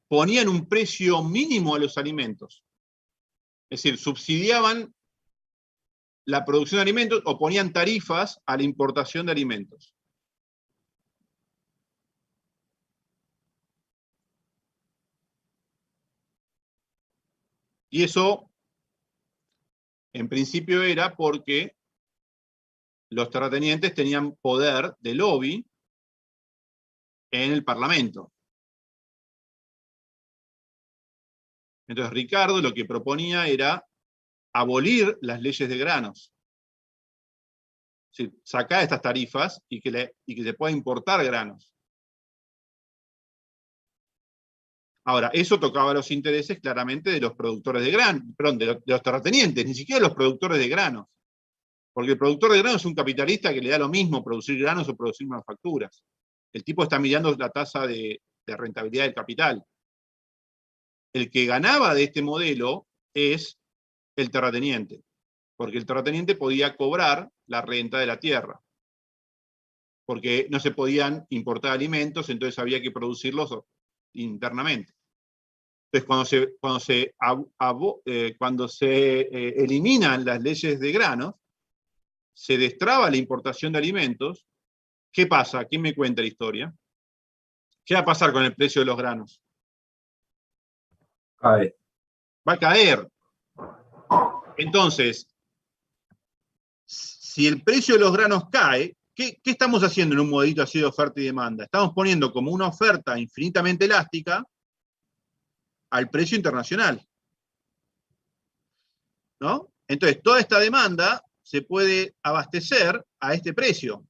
ponían un precio mínimo a los alimentos. Es decir, subsidiaban la producción de alimentos o ponían tarifas a la importación de alimentos. Y eso, en principio, era porque los terratenientes tenían poder de lobby en el Parlamento. Entonces Ricardo lo que proponía era abolir las leyes de granos. Es decir, sacar estas tarifas y que se pueda importar granos. Ahora, eso tocaba los intereses claramente de los productores de granos, perdón, de los terratenientes, ni siquiera de los productores de granos. Porque el productor de granos es un capitalista que le da lo mismo producir granos o producir manufacturas. El tipo está mirando la tasa de rentabilidad del capital. El que ganaba de este modelo es el terrateniente, porque el terrateniente podía cobrar la renta de la tierra, porque no se podían importar alimentos, entonces había que producirlos internamente. Entonces, cuando se eliminan las leyes de granos, se destraba la importación de alimentos. ¿Qué pasa? ¿Quién me cuenta la historia? ¿Qué va a pasar con el precio de los granos? Cae. Va a caer. Entonces, si el precio de los granos cae, ¿qué estamos haciendo en un modelito así de oferta y demanda? Estamos poniendo como una oferta infinitamente elástica al precio internacional, ¿no? Entonces, toda esta demanda se puede abastecer a este precio,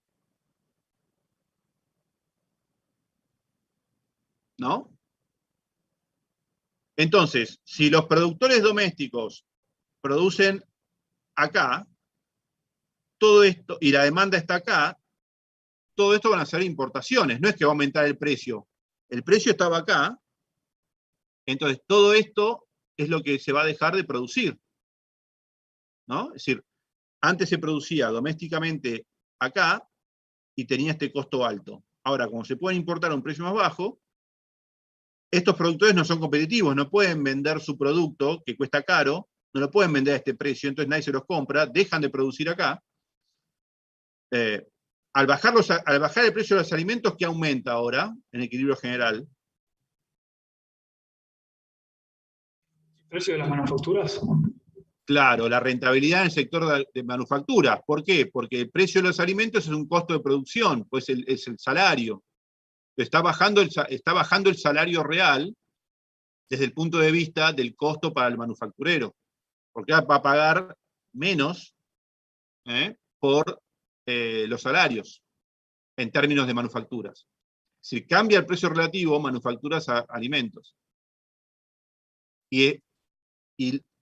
¿no? Entonces, si los productores domésticos producen acá, todo esto, y la demanda está acá, todo esto van a ser importaciones, no es que va a aumentar el precio estaba acá, entonces todo esto es lo que se va a dejar de producir, ¿no? Es decir, antes se producía domésticamente acá y tenía este costo alto. Ahora, como se pueden importar a un precio más bajo, estos productores no son competitivos, no pueden vender su producto que cuesta caro, no lo pueden vender a este precio, entonces nadie se los compra, dejan de producir acá. Al bajar el precio de los alimentos, ¿qué aumenta ahora en equilibrio general? ¿El precio de las manufacturas? Claro, la rentabilidad en el sector de manufactura. ¿Por qué? Porque el precio de los alimentos es un costo de producción, pues es el salario. Está bajando el salario real desde el punto de vista del costo para el manufacturero, porque va a pagar menos por los salarios en términos de manufacturas. Si cambia el precio relativo, manufacturas a alimentos. Y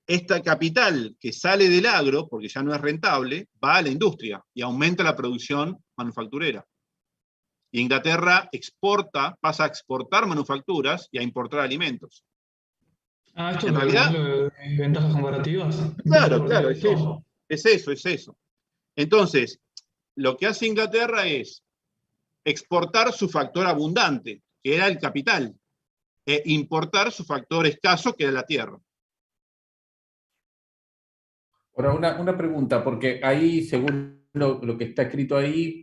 esta capital que sale del agro, porque ya no es rentable, va a la industria y aumenta la producción manufacturera. Y Inglaterra pasa a exportar manufacturas y a importar alimentos. Esto En es realidad, de ventajas comparativas. claro, es eso. Entonces, lo que hace Inglaterra es exportar su factor abundante, que era el capital, e importar su factor escaso, que era la tierra. Ahora, una pregunta, porque ahí, según lo que está escrito ahí,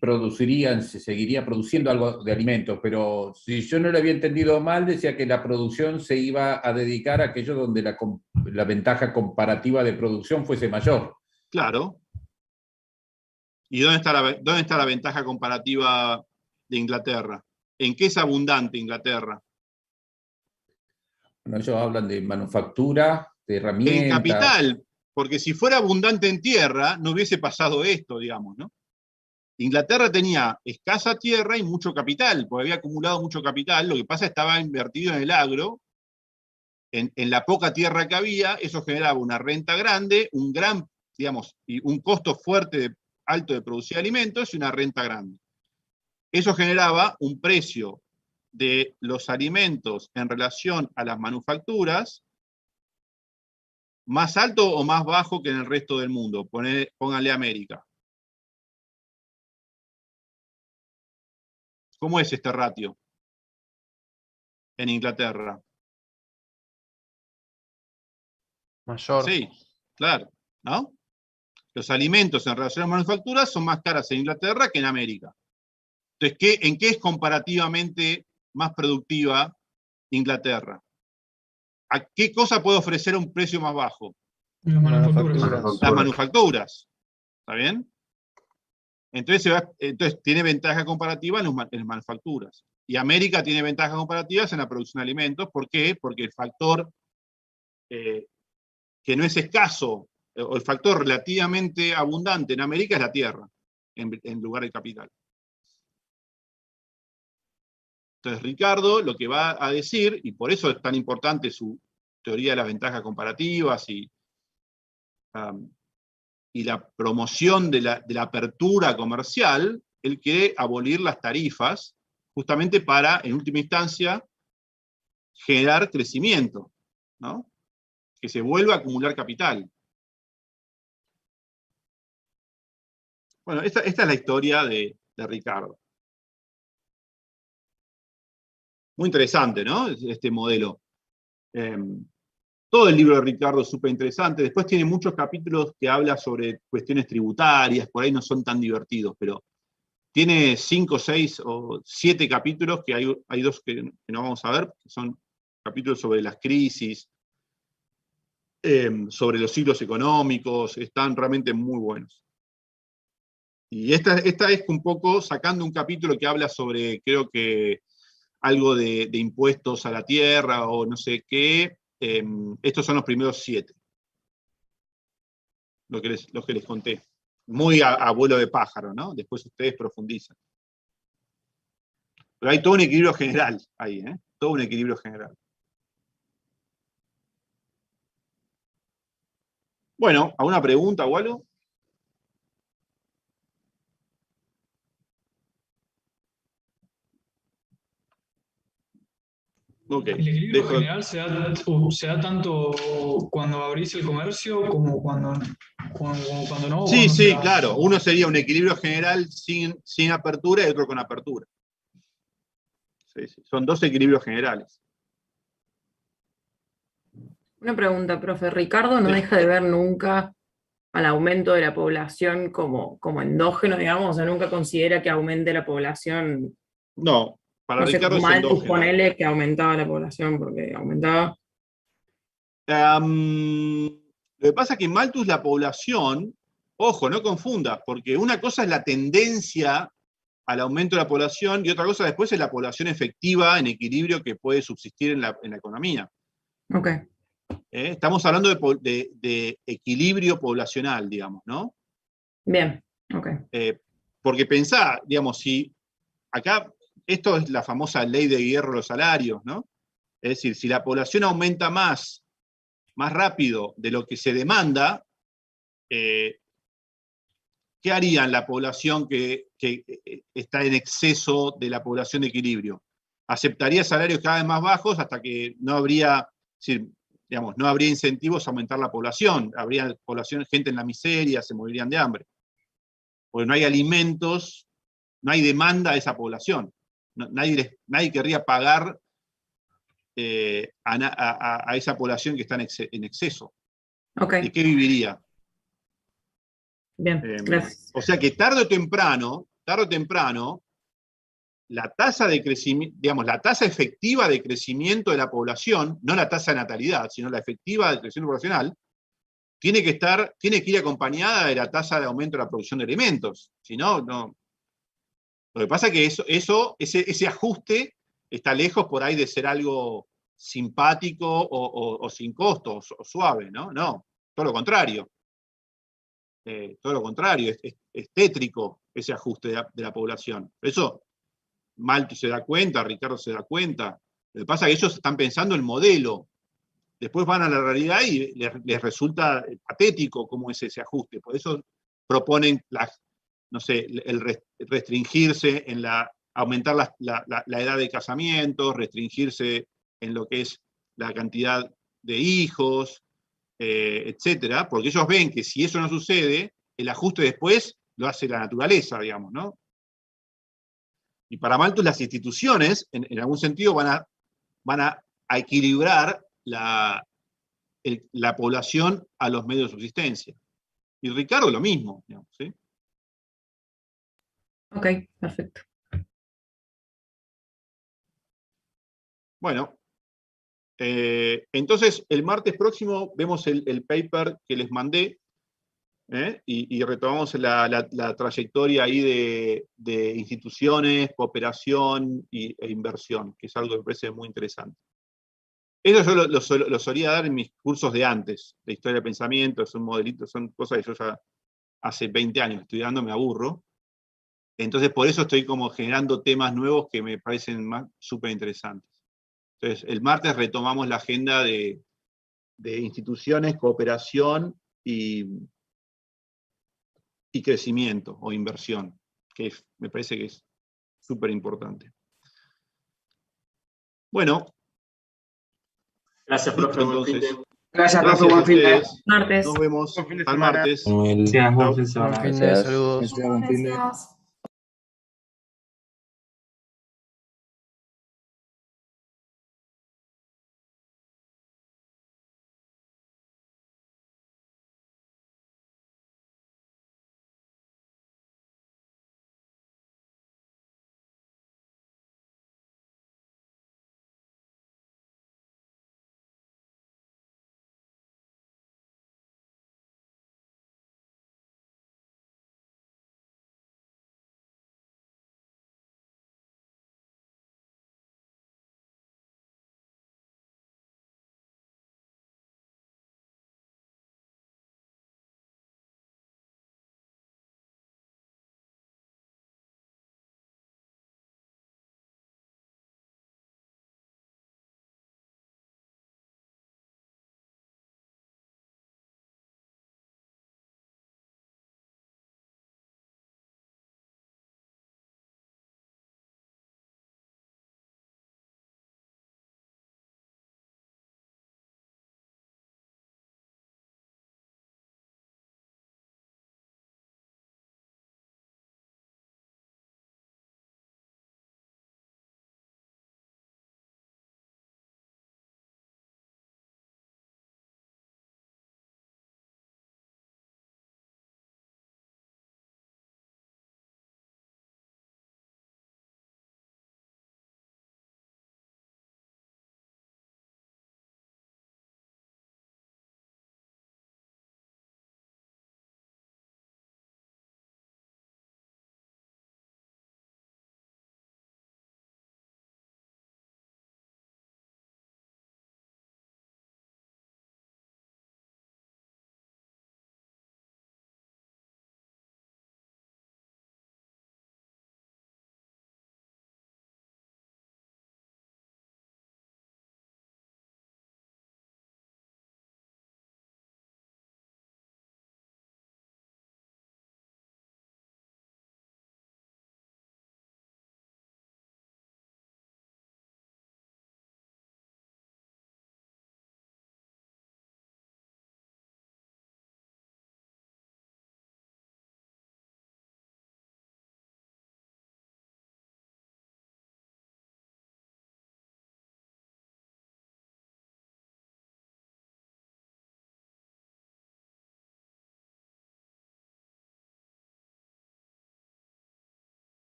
se seguiría produciendo algo de alimentos, pero si yo no lo había entendido mal, decía que la producción se iba a dedicar a aquello donde la ventaja comparativa de producción fuese mayor. Claro. ¿Y dónde está la ventaja comparativa de Inglaterra? ¿En qué es abundante Inglaterra? Bueno, ellos hablan de manufactura, de herramientas. En capital, porque si fuera abundante en tierra, no hubiese pasado esto, digamos, ¿no? Inglaterra tenía escasa tierra y mucho capital, porque había acumulado mucho capital, lo que pasa es que estaba invertido en el agro, en la poca tierra que había, eso generaba una renta grande, y un costo fuerte, alto de producir alimentos y una renta grande. Eso generaba un precio de los alimentos en relación a las manufacturas más alto o más bajo que en el resto del mundo. Pónganle América. ¿Cómo es este ratio en Inglaterra? Mayor. Sí, claro, ¿no? Los alimentos en relación a las manufacturas son más caras en Inglaterra que en América. Entonces, ¿en qué es comparativamente más productiva Inglaterra? ¿A qué cosa puede ofrecer un precio más bajo? Las manufacturas. Las manufacturas. ¿Está bien? Entonces tiene ventaja comparativa en las manufacturas. Y América tiene ventajas comparativas en la producción de alimentos. ¿Por qué? Porque el factor que no es escaso, o el factor relativamente abundante en América es la tierra, en lugar del capital. Entonces Ricardo lo que va a decir, y por eso es tan importante su teoría de las ventajas comparativas y la promoción de la apertura comercial, él quiere abolir las tarifas, justamente para, en última instancia, generar crecimiento, ¿no? Que se vuelva a acumular capital. Bueno, esta es la historia de Ricardo. Muy interesante, ¿no? Este modelo. Todo el libro de Ricardo es súper interesante. Después tiene muchos capítulos que habla sobre cuestiones tributarias, por ahí no son tan divertidos, pero tiene 5, 6 o 7 capítulos, que hay 2 que no vamos a ver, que son capítulos sobre las crisis, sobre los ciclos económicos, están realmente muy buenos. Y esta es un poco sacando un capítulo que habla sobre, creo que, algo de impuestos a la tierra o no sé qué. Estos son los primeros 7. Lo que les conté. Muy a vuelo de pájaro, ¿no? Después ustedes profundizan. Pero hay todo un equilibrio general ahí, ¿eh? Todo un equilibrio general. Bueno, ¿alguna pregunta o algo? Okay. El equilibrio general se da tanto cuando abrís el comercio como cuando no. Sí, sí, claro. Uno sería un equilibrio general sin apertura y otro con apertura. Sí, sí. Son 2 equilibrios generales. Una pregunta, profe. Ricardo no deja de ver nunca al aumento de la población como endógeno, digamos, o sea, nunca considera que aumente la población. No, para No sé, Ricardo es Malthus, endógeno. ponele que aumentaba la población porque aumentaba. Lo que pasa es que en Malthus la población, ojo, no confundas, porque una cosa es la tendencia al aumento de la población y otra cosa después es la población efectiva en equilibrio que puede subsistir en la economía. Ok. Estamos hablando de equilibrio poblacional, digamos, ¿no? Bien, ok. Porque pensá, digamos, si acá, esto es la famosa ley de hierro de los salarios, ¿no? Es decir, si la población aumenta más rápido de lo que se demanda, ¿qué harían la población que está en exceso de la población de equilibrio? Aceptaría salarios cada vez más bajos hasta que no habría, digamos, no habría incentivos a aumentar la población, habría gente en la miseria, se morirían de hambre. Porque no hay alimentos, no hay demanda a esa población. Nadie querría pagar a esa población que está en exceso. Okay. ¿De qué viviría? Bien, gracias. O sea que tarde o temprano, la tasa de crecimiento, digamos, la tasa efectiva de crecimiento de la población, no la tasa de natalidad, sino la efectiva de crecimiento poblacional, tiene que ir acompañada de la tasa de aumento de la producción de alimentos. Si no, no. Lo que pasa es que ese ajuste está lejos por ahí de ser algo simpático o sin costos o suave, ¿no? No, todo lo contrario. Todo lo contrario, es tétrico ese ajuste de la población. Eso Malthus se da cuenta, Ricardo se da cuenta. Lo que pasa es que ellos están pensando el modelo. Después van a la realidad y les resulta patético cómo es ese ajuste. Por eso proponen el restringirse en aumentar la edad de casamiento, restringirse en lo que es la cantidad de hijos, etcétera, porque ellos ven que si eso no sucede, el ajuste después lo hace la naturaleza, digamos, ¿no? Y para Malthus las instituciones, en algún sentido, van a equilibrar la población a los medios de subsistencia. Y Ricardo lo mismo, digamos, ¿sí? Ok, perfecto. Bueno, entonces el martes próximo vemos el paper que les mandé, y retomamos la trayectoria ahí de instituciones, cooperación e inversión, que es algo que me parece muy interesante. Eso yo lo solía dar en mis cursos de antes, de historia del pensamiento, son modelitos, son cosas que yo ya hace 20 años estudiando, me aburro. Entonces por eso estoy como generando temas nuevos que me parecen súper interesantes. Entonces el martes retomamos la agenda de instituciones, cooperación y crecimiento o inversión, que me parece que es súper importante. Bueno. Gracias, profe. Entonces, gracias, profe. Buen fin de martes. Nos vemos al martes. Gracias, buen fin de semana. Buen fin de saludos. Gracias.